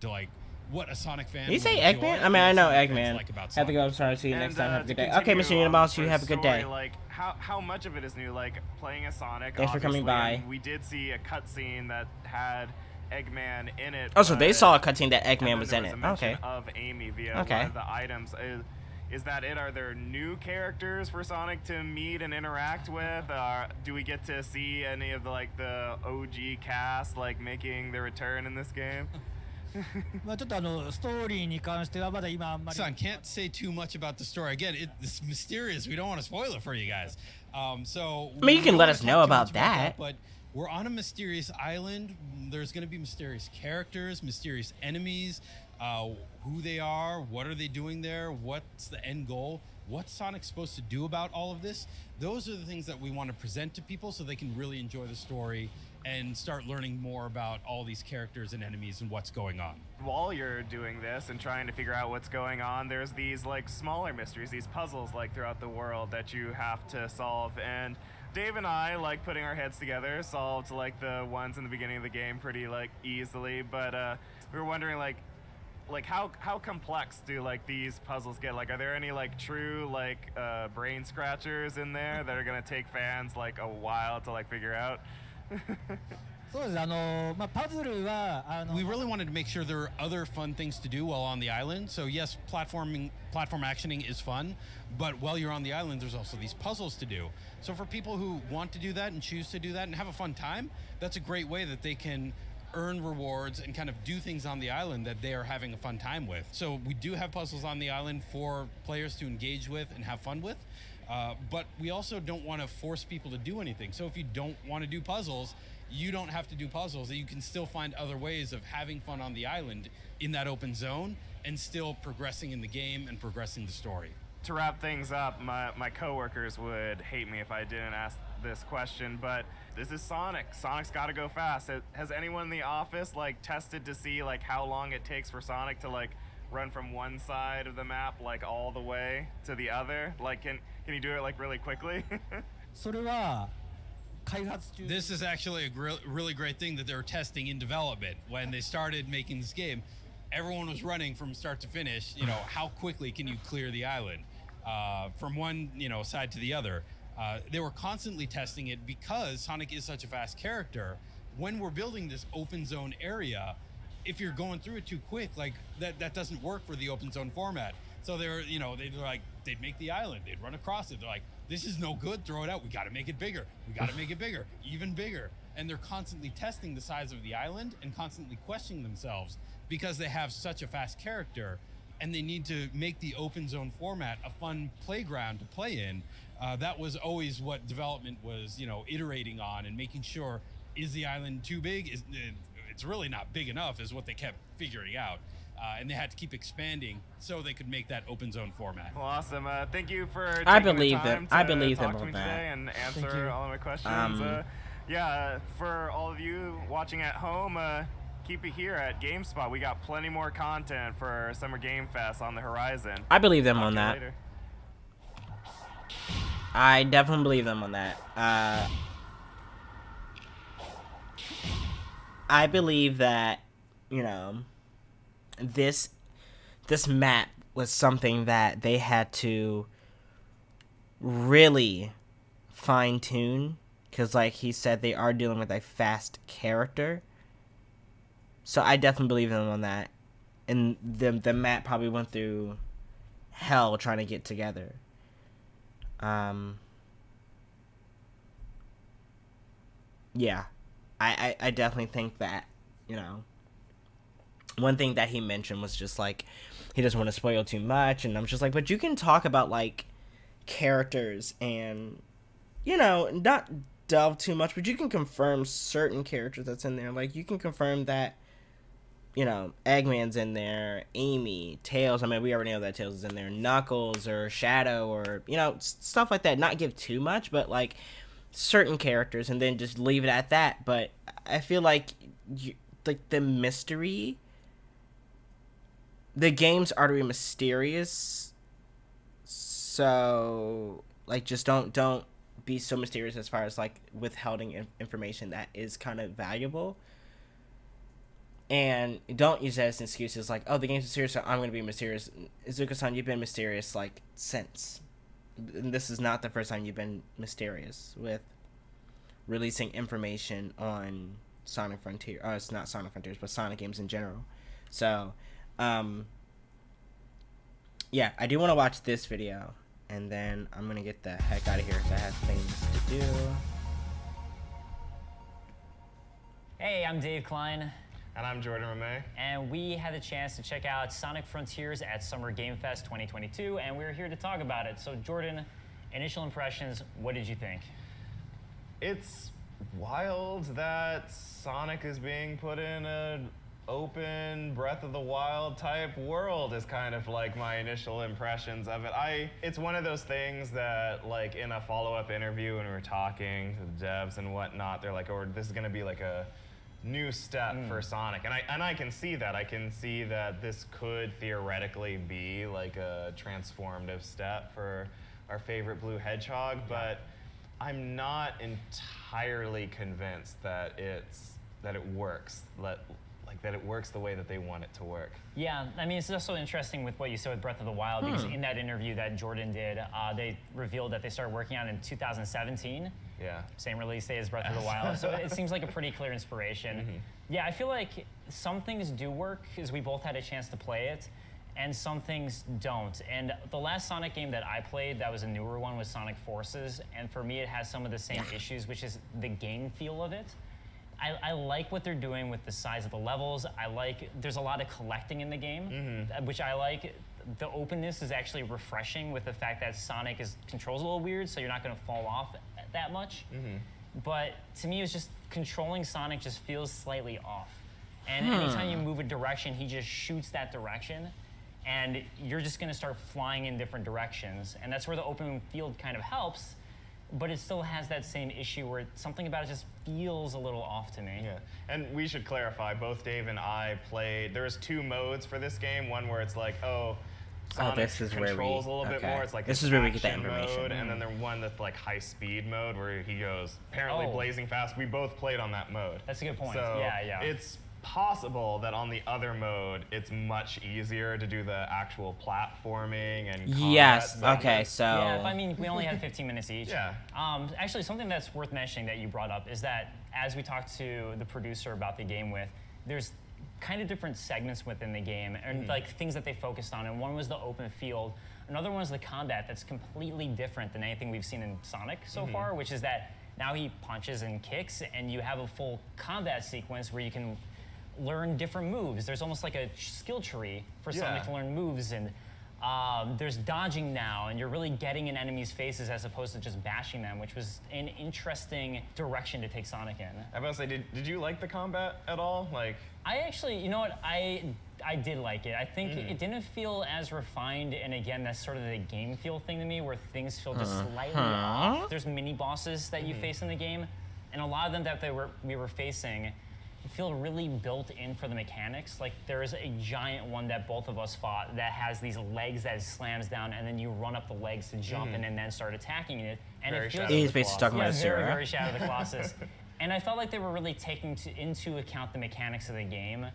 to like what a Sonic fan.
Did you say Eggman? I mean, I know Eggman. Like have to go. I'm sorry. See you next time. Have a good day. Okay, Mr. Uniboss, you have a good day.
Like how much of it is new? Like playing as Sonic.
Thanks for coming by.
We did see a cutscene that had Eggman in it.
Oh, so they saw a cutscene that Eggman was in it. Okay.
Of Amy via one of the items. Is that it? Are there new characters for Sonic to meet and interact with? Do we get to see any of the OG cast like making their return in this game?
Son, can't say too much about the story. Again, it's mysterious. We don't want to spoil it for you guys. So
I mean, you can let us know about that.
But we're on a mysterious island. There's going to be mysterious characters, mysterious enemies. Who they are, what are they doing there, what's the end goal, what's Sonic supposed to do about all of this. Those are the things that we want to present to people so they can really enjoy the story and start learning more about all these characters and enemies and what's going on.
While you're doing this and trying to figure out what's going on, there's these like smaller mysteries, these puzzles like throughout the world that you have to solve. And Dave and I, like putting our heads together, solved like the ones in the beginning of the game pretty like easily, but we were wondering like how complex do like these puzzles get? Like, are there any like true like brain scratchers in there that are gonna take fans like a while to like figure out?
We really wanted to make sure there are other fun things to do while on the island. So yes, platform actioning is fun, but while you're on the island, there's also these puzzles to do. So for people who want to do that and choose to do that and have a fun time, that's a great way that they can earn rewards and kind of do things on the island that they are having a fun time with. So we do have puzzles on the island for players to engage with and have fun with, but we also don't want to force people to do anything. So if you don't want to do puzzles, you don't have to do puzzles. You can still find other ways of having fun on the island in that open zone and still progressing in the game and progressing the story.
To wrap things up, my coworkers would hate me if I didn't ask this question, but this is Sonic. Sonic's got to go fast. Has anyone in the office like tested to see like how long it takes for Sonic to like run from one side of the map like all the way to the other? Like, can you do it like really quickly?
This is actually a really great thing that they're testing in development. When they started making this game, everyone was running from start to finish. You know, how quickly can you clear the island from one side to the other? They were constantly testing it because Sonic is such a fast character. When we're building this open zone area, if you're going through it too quick, like that doesn't work for the open zone format. So they'd make the island, they'd run across it. They're like, this is no good, throw it out. We got to make it bigger. We got to make it bigger, even bigger. and they're constantly testing the size of the island and constantly questioning themselves because they have such a fast character, and they need to make the open zone format a fun playground to play in. That was always what development was, iterating on and making sure, is the island too big? It's really not big enough is what they kept figuring out. And they had to keep expanding so they could make that open zone format.
Well, awesome. Thank you for taking
I believe
the time
them.
to
I believe
talk
them
to
on
me
that.
today and answer all of my questions. For all of you watching at home, keep it here at GameSpot. We got plenty more content for Summer Game Fest on the horizon.
I believe them
Talk
on
to you
that.
later.
I definitely believe them on that. I believe that, this map was something that they had to really fine tune, because like he said, they are dealing with a fast character. So I definitely believe them on that. And the map probably went through hell trying to get together. Yeah, I definitely think that, one thing that he mentioned was just like, he doesn't want to spoil too much, and I'm just like, but you can talk about like characters and, not delve too much, but you can confirm certain characters that's in there. Like, you can confirm that, Eggman's in there, Amy, Tails, I mean, we already know that Tails is in there, Knuckles or Shadow or, stuff like that. Not give too much, but like certain characters, and then just leave it at that. But I feel like, the mystery, the game's already mysterious, so like, just don't be so mysterious as far as like withholding information that is kind of valuable. And don't use that as excuses like, oh, the game's mysterious, so I'm going to be mysterious. Izuka-san, you've been mysterious, like, since. And this is not the first time you've been mysterious with releasing information on Sonic Frontier. It's not Sonic Frontiers, but Sonic games in general. So, yeah, I do want to watch this video. And then I'm going to get the heck out of here because I have things to do.
Hey, I'm Dave Klein.
And I'm Jordan Ramey.
And we had a chance to check out Sonic Frontiers at Summer Game Fest 2022, and we're here to talk about it. So, Jordan, initial impressions, what did you think?
It's wild that Sonic is being put in an open Breath of the Wild type world is kind of like my initial impressions of it. It's one of those things that, like, in a follow-up interview when we were talking to the devs and whatnot, they're like, oh, this is gonna be like a new step for Sonic, and I can see that. I can see that this could theoretically be like a transformative step for our favorite blue hedgehog, but I'm not entirely convinced that it works. That it works the way that they want it to work.
Yeah, I mean, it's also interesting with what you said with Breath of the Wild, because in that interview that Jordan did, they revealed that they started working on it in 2017.
Yeah.
Same release day as Breath of the Wild. So it seems like a pretty clear inspiration. Yeah, I feel like some things do work, because we both had a chance to play it, and some things don't. And the last Sonic game that I played, that was a newer one, was Sonic Forces, and for me it has some of the same issues, which is the game feel of it. I like what they're doing with the size of the levels. There's a lot of collecting in the game, which I like. The openness is actually refreshing with the fact that Sonic controls a little weird, so you're not going to fall off that much. But to me, it's just controlling Sonic just feels slightly off. And anytime you move a direction, he just shoots that direction, and you're just going to start flying in different directions. And that's where the open field kind of helps. But it still has that same issue where something about it just feels a little off to me.
Yeah, and we should clarify, both Dave and I played, there's 2 modes for this game. One where it's like, Sonic
this is
controls a little bit more. It's like
this is where we get that
action
information.
mode, and then there's one that's like high speed mode where he goes apparently blazing fast. We both played on that mode.
That's a good point.
So
yeah.
It's possible that on the other mode, it's much easier to do the actual platforming and combat.
Yes. Okay. So.
Yeah. But I mean, we only had 15 minutes each.
Yeah.
Actually, something that's worth mentioning that you brought up is that as we talked to the producer about the game there's kind of different segments within the game and like things that they focused on. And one was the open field. Another one was the combat that's completely different than anything we've seen in Sonic so far, which is that Now he punches and kicks, and you have a full combat sequence where you can learn different moves. There's almost like a skill tree for Sonic to learn moves, and there's dodging now, and you're really getting in enemies' faces as opposed to just bashing them, which was an interesting direction to take Sonic in.
I was about to say, did you like the combat at all? Like,
I actually, you know what, I did like it. I think it didn't feel as refined, and again, that's sort of the game feel thing to me, where things feel just slightly off. There's mini bosses that you face in the game, and a lot of them that we were facing feel really built in for the mechanics. Like, there is a giant one that both of us fought that has these legs that slams down, and then you run up the legs to jump in and then start attacking it. And
Very
it feels
He's basically stuck in my
very,
Zero.
very Shadow of the Colossus. And I felt like they were really taking into account the mechanics of the game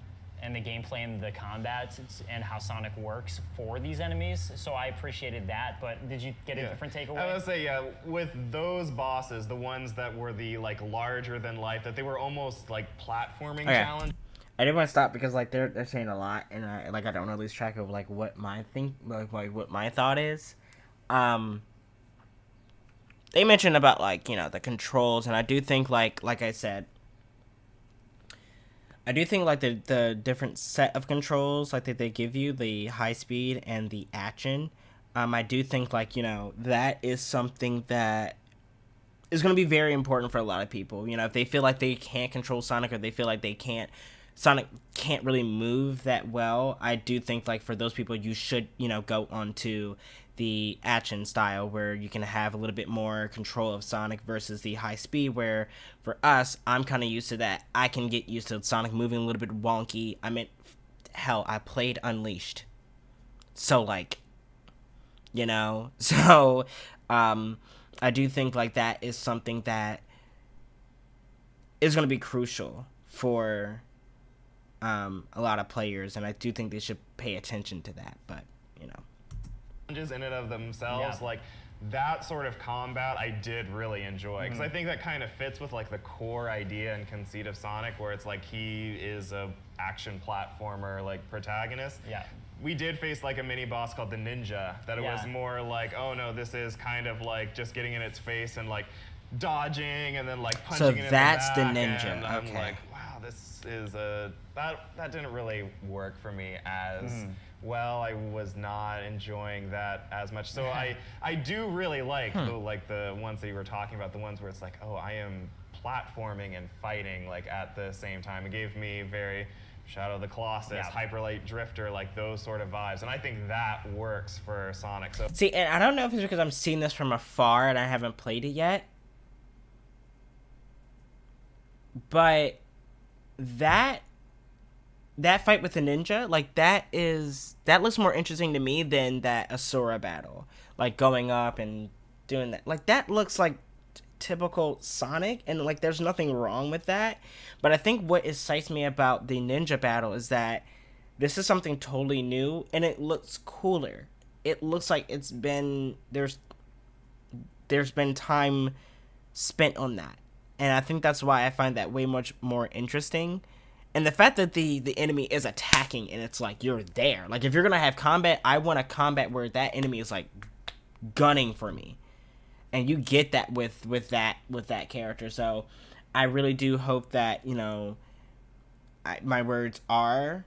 and the gameplay and the combat and how Sonic works for these enemies. So I appreciated that, but did you get a different takeaway?
I would say, with those bosses, the ones that were the like larger than life, that they were almost like platforming challenge.
I did want to stop because like they're saying a lot, and I don't want to lose track of like what my what my thought is. They mentioned about like, you know, the controls, and I do think like I said, I do think like the different set of controls like that they give you, the high speed and the action, I do think like, you know, that is something that is going to be very important for a lot of people. You know, if they feel like they can't control Sonic, or they feel like Sonic can't really move that well, I do think like for those people you should, you know, go on to the action style where you can have a little bit more control of Sonic versus the high speed, where for us, I'm kind of used to that. I can get used to Sonic moving a little bit wonky. I mean, hell, I played Unleashed. So like, you know, so I do think like that is something that is going to be crucial for a lot of players, and I do think they should pay attention to that, but, you know.
Challenges in and of themselves, like that sort of combat I did really enjoy, because I think that kind of fits with like the core idea and conceit of Sonic, where it's like he is a action platformer like protagonist. We did face like a mini boss called the Ninja, that it was more like, oh no, this is kind of like just getting in its face and like dodging and then like punching it in the back.
So that's the Ninja.
And I'm
okay.
like, wow, this is that didn't really work for me as well. I was not enjoying that as much. So I do really like the ones that you were talking about, the ones where it's like, oh, I am platforming and fighting like at the same time. It gave me very Shadow of the Colossus, Hyper Light Drifter, like those sort of vibes, and I think that works for Sonic. So
see, and I don't know if it's because I'm seeing this from afar and I haven't played it yet, but that fight with the ninja, like that looks more interesting to me than that Asura battle, like going up and doing that. Like that looks like typical Sonic, and like there's nothing wrong with that, but I think what excites me about the ninja battle is that this is something totally new, and it looks cooler. It looks like it's been there's been time spent on that, and I think that's why I find that way much more interesting. And the fact that the enemy is attacking, and it's like you're there. Like if you're gonna have combat, I want a combat where that enemy is like gunning for me. And you get that with that character. So I really do hope that, you know, my words are,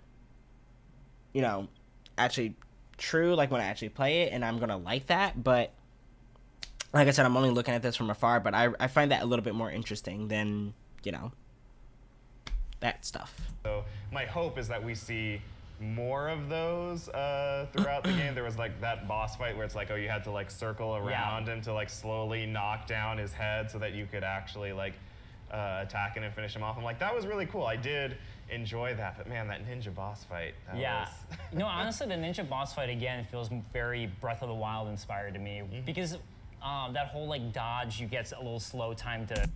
you know, actually true, like when I actually play it, and I'm going to like that. But like I said, I'm only looking at this from afar, but I find that a little bit more interesting than, you know, that stuff.
So my hope is that we see more of those throughout the game. There was like that boss fight where it's like, oh, you had to like circle around him to like slowly knock down his head so that you could actually like attack him and finish him off. I'm like, that was really cool. I did enjoy that, but man, that ninja boss fight. Was...
You know, honestly, the ninja boss fight again feels very Breath of the Wild inspired to me, because that whole like dodge, you get a little slow time to.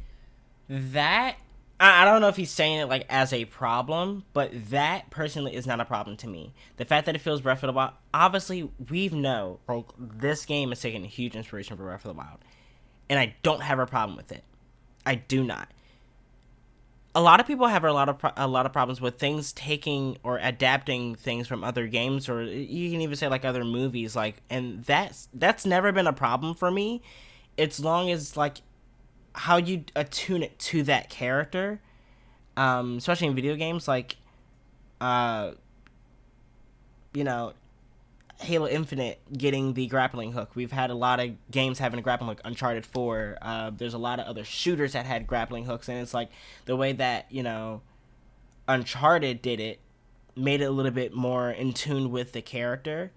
That. I don't know if he's saying it like as a problem, but that personally is not a problem to me. The fact that it feels Breath of the Wild, obviously we know this game is taking a huge inspiration from Breath of the Wild, and I don't have a problem with it. I do not. A lot of people have a lot of problems with things taking or adapting things from other games, or you can even say like other movies, like, and that's never been a problem for me, as long as like how you attune it to that character, especially in video games, like, you know, Halo Infinite getting the grappling hook. We've had a lot of games having a grappling hook. Uncharted 4. There's a lot of other shooters that had grappling hooks, and it's like the way that, you know, Uncharted did it made it a little bit more in tune with the character.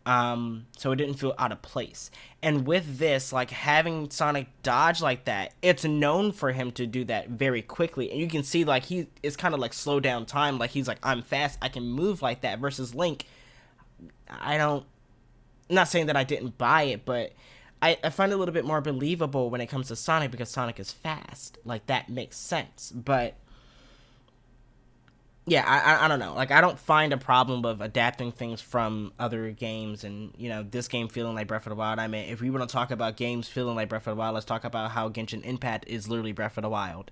So it didn't feel out of place. And with this, like, having Sonic dodge like that, it's known for him to do that very quickly. And you can see, like, he is kind of like slow down time. Like, he's like, I'm fast, I can move like that. Versus Link, I'm not saying that I didn't buy it, but I find it a little bit more believable when it comes to Sonic because Sonic is fast. Like, that makes sense. But yeah, I don't know. Like, I don't find a problem of adapting things from other games and, you know, this game feeling like Breath of the Wild. I mean, if we want to talk about games feeling like Breath of the Wild, let's talk about how Genshin Impact is literally Breath of the Wild.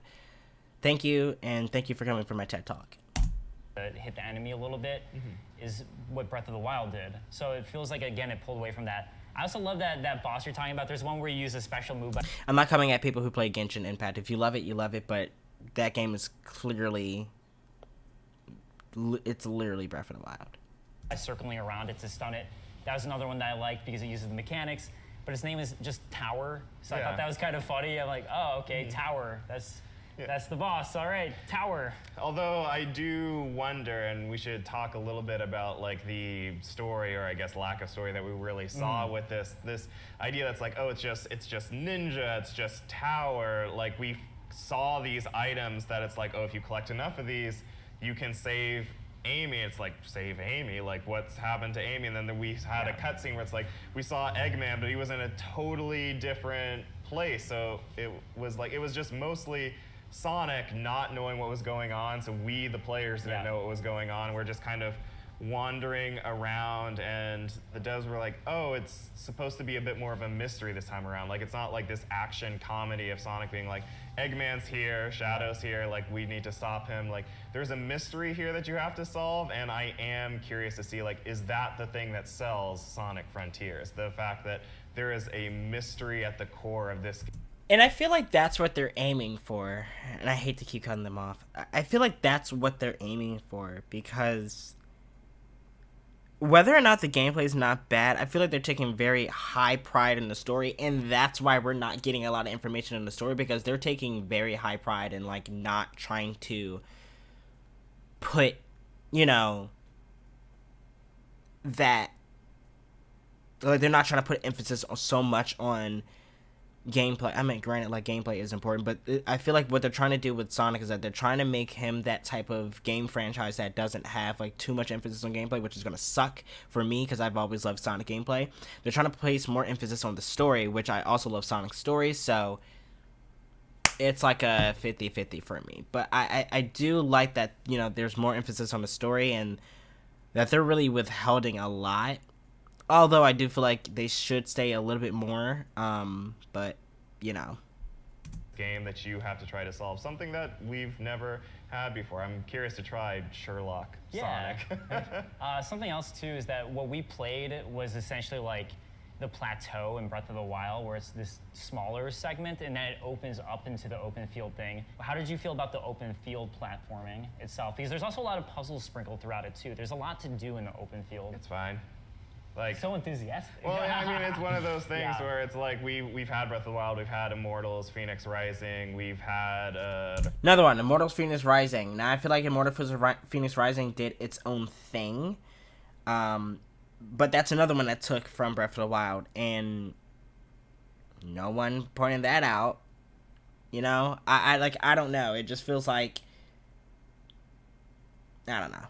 Thank you, and thank you for coming for my TED Talk.
Hit the enemy a little bit is what Breath of the Wild did. So it feels like, again, it pulled away from that. I also love that boss you're talking about. There's one where you use a special move.
I'm not coming at people who play Genshin Impact. If you love it, you love it, but that game is clearly... It's literally Breath of the Wild.
Circling around it to stun it. That was another one that I liked because it uses the mechanics, but its name is just Tower. So I thought that was kind of funny. I'm like, oh, okay, Tower. That's the boss. All right, Tower.
Although I do wonder, and we should talk a little bit about like the story, or I guess lack of story that we really saw with this idea that's like, oh, it's just ninja, it's just tower. Like, we saw these items that it's like, oh, if you collect enough of these, you can save Amy. It's like, save Amy, like what's happened to Amy? And then we had a cutscene where it's like, we saw Eggman, but he was in a totally different place. So it was just mostly Sonic not knowing what was going on, so we, the players, didn't know what was going on. We're just kind of wandering around, and the devs were like, oh, it's supposed to be a bit more of a mystery this time around. Like, it's not like this action comedy of Sonic being like, Eggman's here, Shadow's here, like, we need to stop him. Like, there's a mystery here that you have to solve, and I am curious to see, like, is that the thing that sells Sonic Frontiers? The fact that there is a mystery at the core of this game.
And I feel like that's what they're aiming for. And I hate to keep cutting them off. I feel like that's what they're aiming for, because whether or not the gameplay is not bad, I feel like they're taking very high pride in the story, and that's why we're not getting a lot of information in the story, because they're taking very high pride in, like, not trying to put, you know, that, like, they're not trying to put emphasis on so much on gameplay. I mean, granted, like, gameplay is important, but I feel like what they're trying to do with Sonic is that they're trying to make him that type of game franchise that doesn't have, like, too much emphasis on gameplay, which is going to suck for me because I've always loved Sonic gameplay. They're trying to place more emphasis on the story, which I also love Sonic's stories, so it's like a 50-50 for me. But I do like that, you know, there's more emphasis on the story and that they're really withholding a lot. Although I do feel like they should stay a little bit more, but, you know.
Game that you have to try to solve, something that we've never had before. I'm curious to try Sherlock Sonic.
Something else, too, is that what we played was essentially like the plateau in Breath of the Wild, where it's this smaller segment, and then it opens up into the open field thing. How did you feel about the open field platforming itself? Because there's also a lot of puzzles sprinkled throughout it, too. There's a lot to do in the open field.
It's fine. Like,
so enthusiastic.
Well, I mean, it's one of those things where it's like we've had Breath of the Wild, we've had Immortals, Phoenix Rising, we've had
another one, Immortals Phoenix Rising. Now I feel like Immortals Phoenix Rising did its own thing, but that's another one that took from Breath of the Wild, and no one pointed that out. You know, I don't know. It just feels like, I don't know.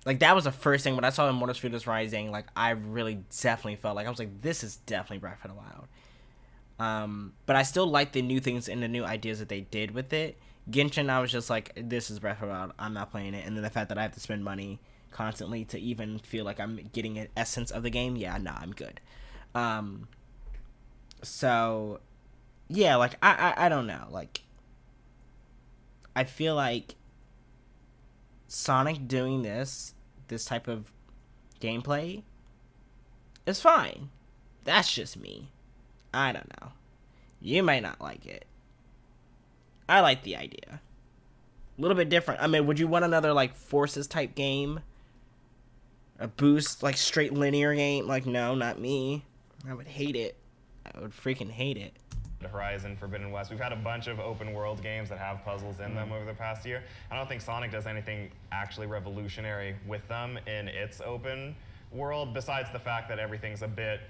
Like, that was the first thing when I saw Immortals Phoenix Rising. Like, I really definitely felt like, I was like, this is definitely Breath of the Wild. But I still like the new things and the new ideas that they did with it. Genshin, I was just like, this is Breath of the Wild. I'm not playing it. And then the fact that I have to spend money constantly to even feel like I'm getting an essence of the game, yeah, nah, I'm good. So, yeah, like, I don't know. Like, I feel like Sonic doing this type of gameplay is fine. That's just me. I don't know. You might not like it. I like the idea. A little bit different. I mean, would you want another like Forces type game? A boost, like straight linear game? Like, no, not me. I would hate it. I would freaking hate it.
Horizon, Forbidden West. We've had a bunch of open world games that have puzzles in them over the past year. I don't think Sonic does anything actually revolutionary with them in its open world, besides the fact that everything's a bit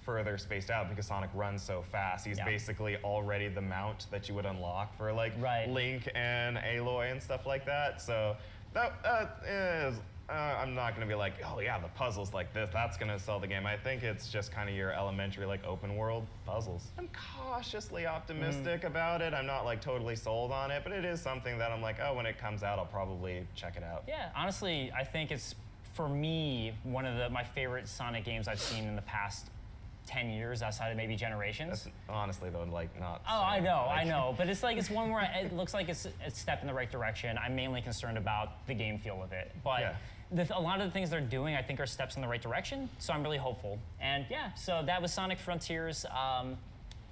further spaced out because Sonic runs so fast. He's basically already the mount that you would unlock for like Link and Aloy and stuff like that. So that is, I'm not going to be like, oh yeah, the puzzles like this, that's going to sell the game. I think it's just kind of your elementary like open world puzzles. I'm cautiously optimistic about it. I'm not like totally sold on it, but it is something that I'm like, oh, when it comes out, I'll probably check it out.
Yeah, honestly, I think it's, for me, one of my favorite Sonic games I've seen in the past 10 years, outside of maybe Generations.
That's honestly though, like not.
Oh, I know, but it's like, it's one where it looks like it's a step in the right direction. I'm mainly concerned about the game feel of it, but a lot of the things they're doing, I think, are steps in the right direction. So I'm really hopeful. And yeah, so that was Sonic Frontiers.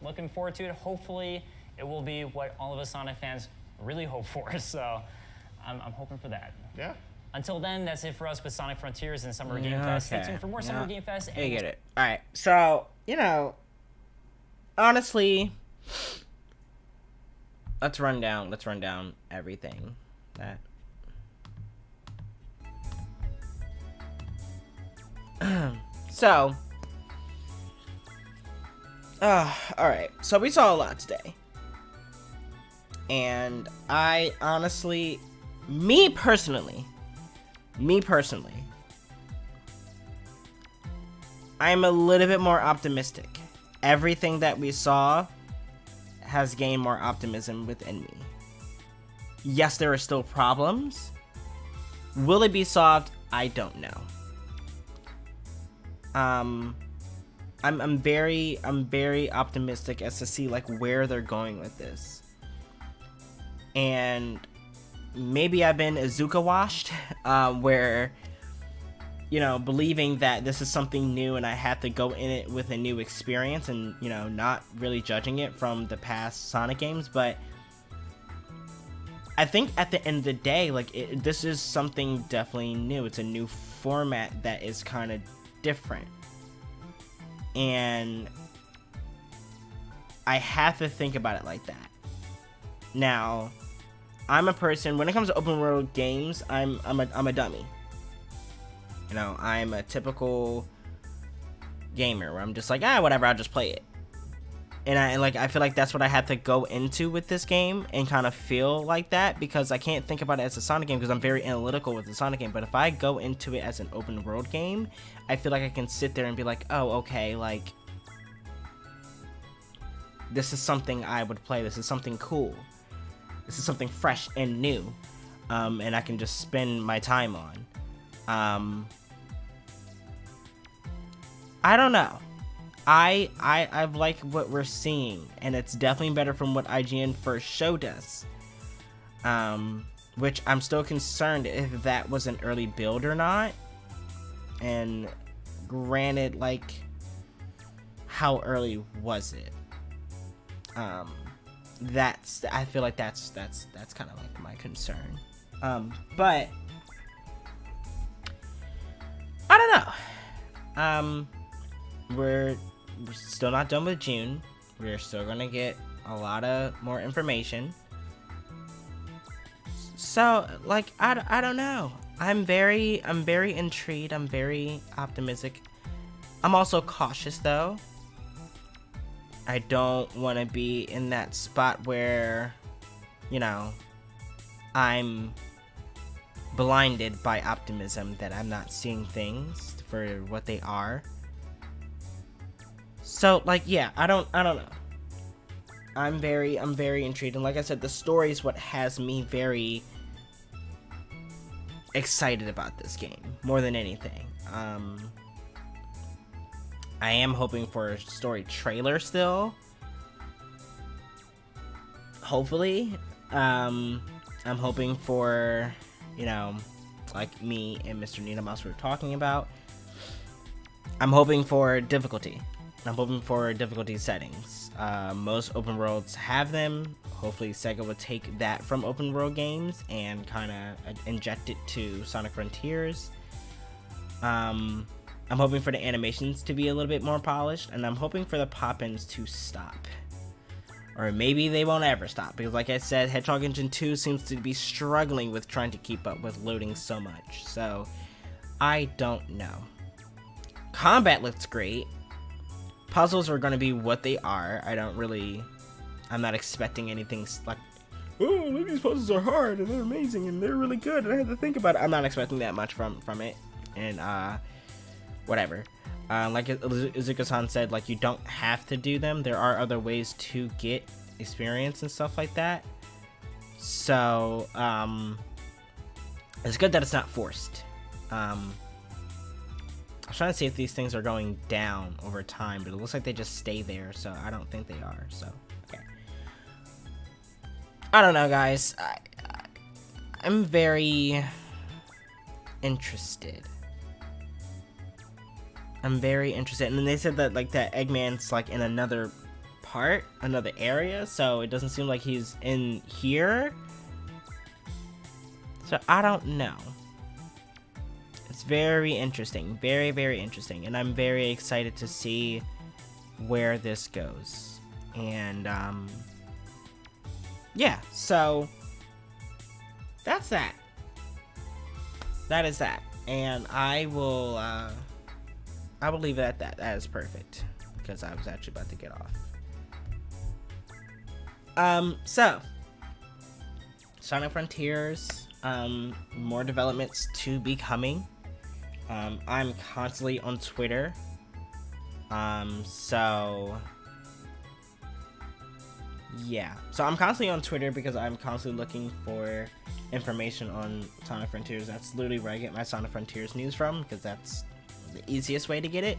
Looking forward to it. Hopefully, it will be what all of us Sonic fans really hope for. So I'm hoping for that.
Yeah.
Until then, that's it for us with Sonic Frontiers and Summer Game Fest. Stay tuned for more Summer Game Fest.
I get it. All right. So, you know, honestly, let's run down everything that. So, all right. So we saw a lot today. And I honestly, me personally, I'm a little bit more optimistic. Everything that we saw has gained more optimism within me. Yes, there are still problems. Will it be solved? I don't know. I'm very optimistic as to see like where they're going with this. And maybe I've been Azuka washed, where, you know, believing that this is something new and I have to go in it with a new experience and, you know, not really judging it from the past Sonic games. But I think at the end of the day, like, this is something definitely new. It's a new format that is kind of different. And I have to think about it like that. Now, I'm a person, when it comes to open world games, I'm a dummy. You know, I'm a typical gamer where I'm just like, whatever, I'll just play it. And I feel like that's what I had to go into with this game and kind of feel like that, because I can't think about it as a Sonic game because I'm very analytical with the Sonic game. But if I go into it as an open world game, I feel like I can sit there and be like, oh, okay, like, this is something I would play. This is something cool. This is something fresh and new, and I can just spend my time on. I don't know. I like what we're seeing, and it's definitely better from what IGN first showed us. Which I'm still concerned if that was an early build or not. And granted, like, how early was it? I feel like that's kind of like my concern. But I don't know. We're still not done with June. We're still gonna get a lot of more information. So, like, I don't know. I'm very intrigued. I'm very optimistic. I'm also cautious though. I don't want to be in that spot where, you know, I'm blinded by optimism, that I'm not seeing things for what they are. So, like, yeah, I don't know. I'm very intrigued, and like I said, the story is what has me very excited about this game more than anything. I am hoping for a story trailer still. Hopefully. I'm hoping for, you know, like me and Mr. Nina Mouse were talking about, I'm hoping for difficulty. I'm hoping for difficulty settings. Most open worlds have them. Hopefully Sega will take that from open world games and kind of inject it to Sonic Frontiers. I'm hoping for the animations to be a little bit more polished, and I'm hoping for the pop-ins to stop. Or maybe they won't ever stop, because like I said, Hedgehog Engine 2 seems to be struggling with trying to keep up with loading so much. So, I don't know. Combat looks great. Puzzles are going to be what they are. I'm not expecting anything like, oh, these puzzles are hard and they're amazing and they're really good and I have to think about it. I'm not expecting that much from it. And, whatever. Like Izuka-san said, like, you don't have to do them. There are other ways to get experience and stuff like that. So, it's good that it's not forced. I was trying to see if these things are going down over time, but it looks like they just stay there, so I don't think they are, so, okay. I don't know, guys. I'm very interested. I'm very interested. And then they said that, like, that Eggman's, like, in another part, another area, so it doesn't seem like he's in here. So, I don't know. It's very interesting. Very, very interesting. And I'm very excited to see where this goes. And, yeah, so that's that. That is that. And I will leave it at that. That is perfect. Because I was actually about to get off. So Sonic Frontiers, more developments to be coming. I'm constantly on Twitter. So yeah. So I'm constantly on Twitter because I'm constantly looking for information on Sonic Frontiers. That's literally where I get my Sonic Frontiers news from, because that's the easiest way to get it.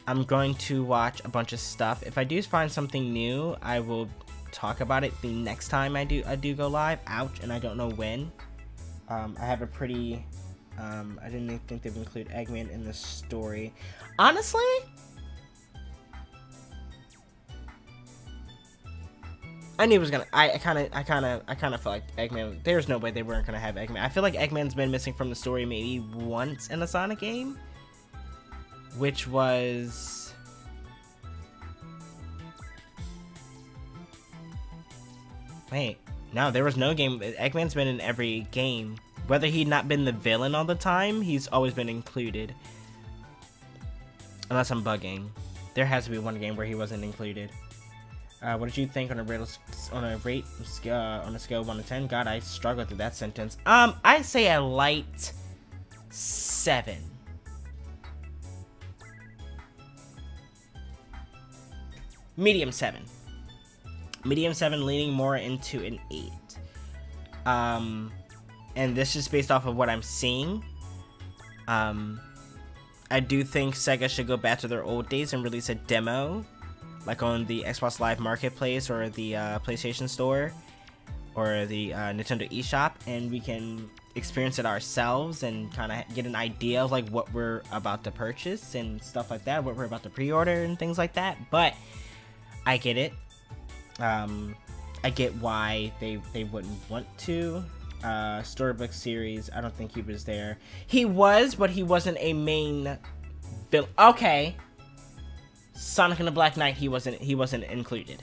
I'm going to watch a bunch of stuff. If I do find something new, I will talk about it the next time I do go live. Ouch, and I don't know when. I have a pretty I didn't even think they'd include Eggman in this story. Honestly, I knew it was gonna. I kind of felt like Eggman. There's no way they weren't gonna have Eggman. I feel like Eggman's been missing from the story maybe once in a Sonic game, which was wait, no, there was no game. Eggman's been in every game. Whether he'd not been the villain all the time, he's always been included. Unless I'm bugging, there has to be one game where he wasn't included. What did you think on a scale of 1 to 10? God, I struggled through that sentence. I say a light 7. Medium 7. Medium 7, leaning more into an 8. And this is based off of what I'm seeing. I do think Sega should go back to their old days and release a demo, like on the Xbox Live Marketplace or the PlayStation Store or the Nintendo eShop, and we can experience it ourselves and kind of get an idea of like what we're about to purchase and stuff like that, what we're about to pre-order and things like that. But I get it. I get why they wouldn't want to. Storybook series, I don't think he was there. He was, but he wasn't a main villain. Okay. Sonic and the Black Knight, he wasn't included.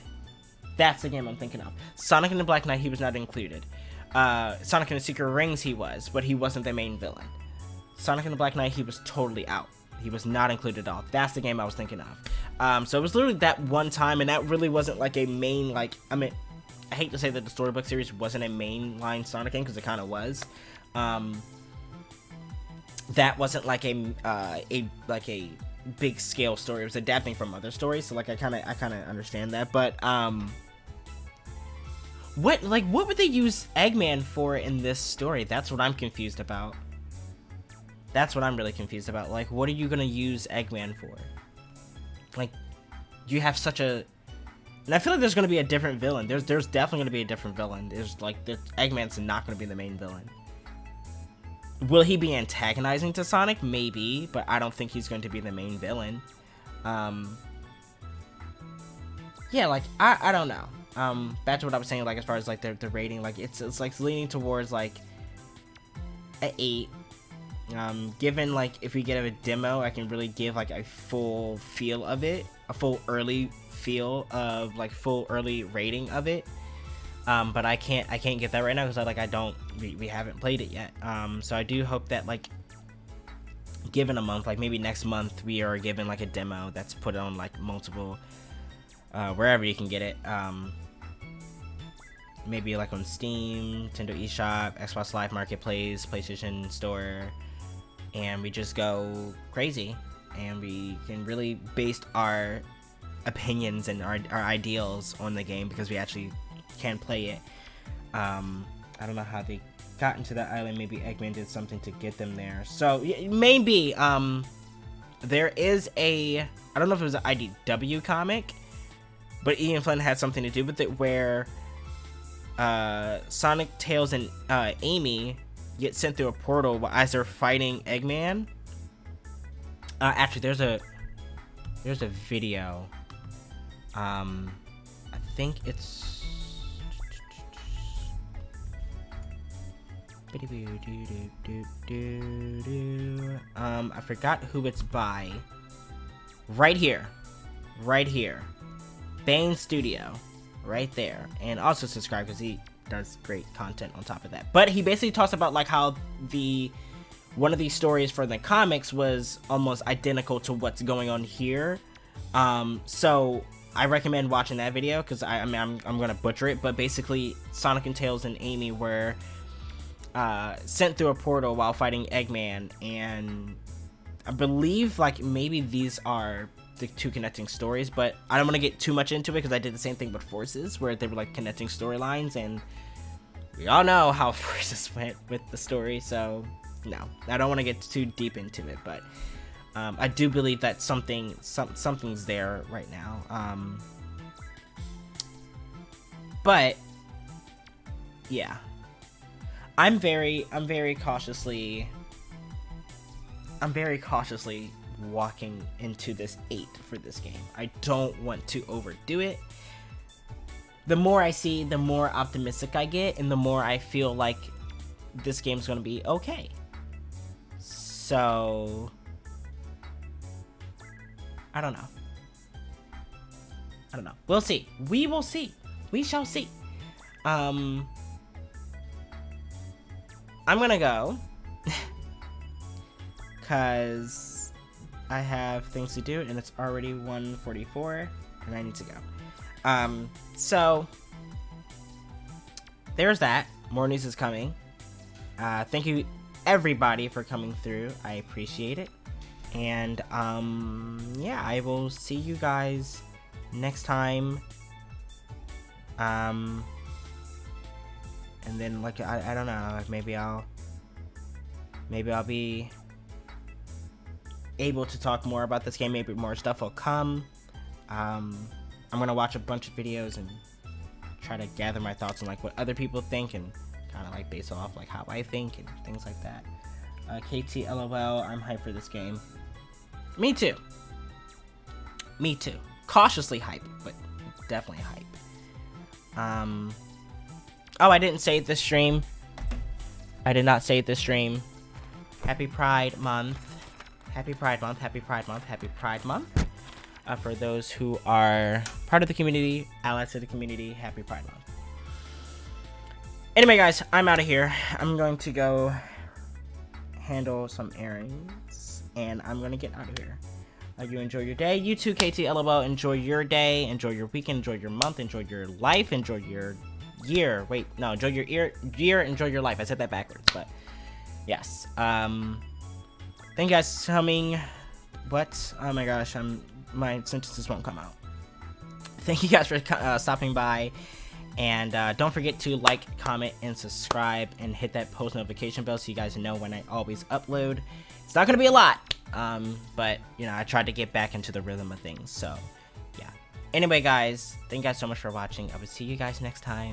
That's the game I'm thinking of. Sonic and the Black Knight, he was not included. Sonic and the Secret Rings, he was, but he wasn't the main villain. Sonic and the Black Knight, he was totally out. He was not included at all. That's the game I was thinking of. So it was literally that one time, and that really wasn't like a main, like, I mean, I hate to say that the Storybook series wasn't a mainline Sonic game, because it kind of was. That wasn't like a big scale story. It was adapting from other stories, so like I kind of understand that. But what would they use Eggman for in this story? That's what I'm confused about. That's what I'm really confused about. Like, what are you gonna use Eggman for? Like, you have such a... And I feel like there's going to be a different villain. There's definitely going to be a different villain. There's like, Eggman's not going to be the main villain. Will he be antagonizing to Sonic? Maybe, but I don't think he's going to be the main villain. Yeah, like, I don't know. Back to what I was saying, like, as far as, like, the rating, like, it's like, leaning towards, like, an 8. Given, like, if we get a demo, I can really give, like, a full feel of it. A full early feel of, like, full early rating of it. But I can't get that right now because we haven't played it yet. So I do hope that, like, given a month, like maybe next month, we are given like a demo that's put on like multiple, wherever you can get it. Maybe like on Steam, Nintendo eShop, Xbox Live Marketplace, PlayStation Store, and we just go crazy, and we can really base our opinions and our ideals on the game because we actually can play it. I don't know how they got into that island. Maybe Eggman did something to get them there. So maybe there is I don't know if it was an IDW comic, but Ian Flynn had something to do with it where Sonic, Tails, and Amy get sent through a portal as they're fighting Eggman. Actually, there's a video. I think it's I forgot who it's by. Right here, Bane Studio, right there, and also subscribe because he does great content on top of that. But he basically talks about like how one of these stories for the comics was almost identical to what's going on here. So I recommend watching that video because I'm gonna butcher it, but basically Sonic and Tails and Amy were sent through a portal while fighting Eggman, and I believe like maybe these are the two connecting stories, but I don't want to get too much into it because I did the same thing with Forces where they were like connecting storylines, and we all know how Forces went with the story, so no, I don't want to get too deep into it, but I do believe that something's there right now. But yeah, I'm very cautiously walking into this 8 for this game. I don't want to overdo it. The more I see, the more optimistic I get, and the more I feel like this game's gonna be okay. So I don't know. We'll see. We will see. We shall see. I'm gonna go because I have things to do, and it's already 1:44 and I need to go. So there's that. More news is coming. Thank you everybody for coming through. I appreciate it. And yeah, I will see you guys next time. And then like I don't know, like maybe I'll be able to talk more about this game. Maybe more stuff will come. I'm gonna watch a bunch of videos and try to gather my thoughts on like what other people think, and kind of like base off like how I think and things like that. KT LOL, I'm hyped for this game. Me too. Cautiously hyped, but definitely hyped. Oh, I didn't say it this stream. I did not say it this stream. Happy Pride Month. Happy Pride Month. Happy Pride Month. Happy Pride Month. For those who are part of the community, allies to the community, Happy Pride Month. Anyway, guys, I'm out of here. I'm going to go handle some errands, and I'm going to get out of here. You enjoy your day. You too, KT LOL. Enjoy your day. Enjoy your weekend. Enjoy your month. Enjoy your life. Enjoy your year. Wait, no. Enjoy your year. Enjoy your life. I said that backwards, but yes. Thank you guys for coming. What? Oh my gosh. My sentences won't come out. Thank you guys for stopping by. And don't forget to like, comment, and subscribe, and hit that post notification bell so you guys know when I always upload. It's not going to be a lot, but, you know, I tried to get back into the rhythm of things, so, yeah. Anyway, guys, thank you guys so much for watching. I will see you guys next time.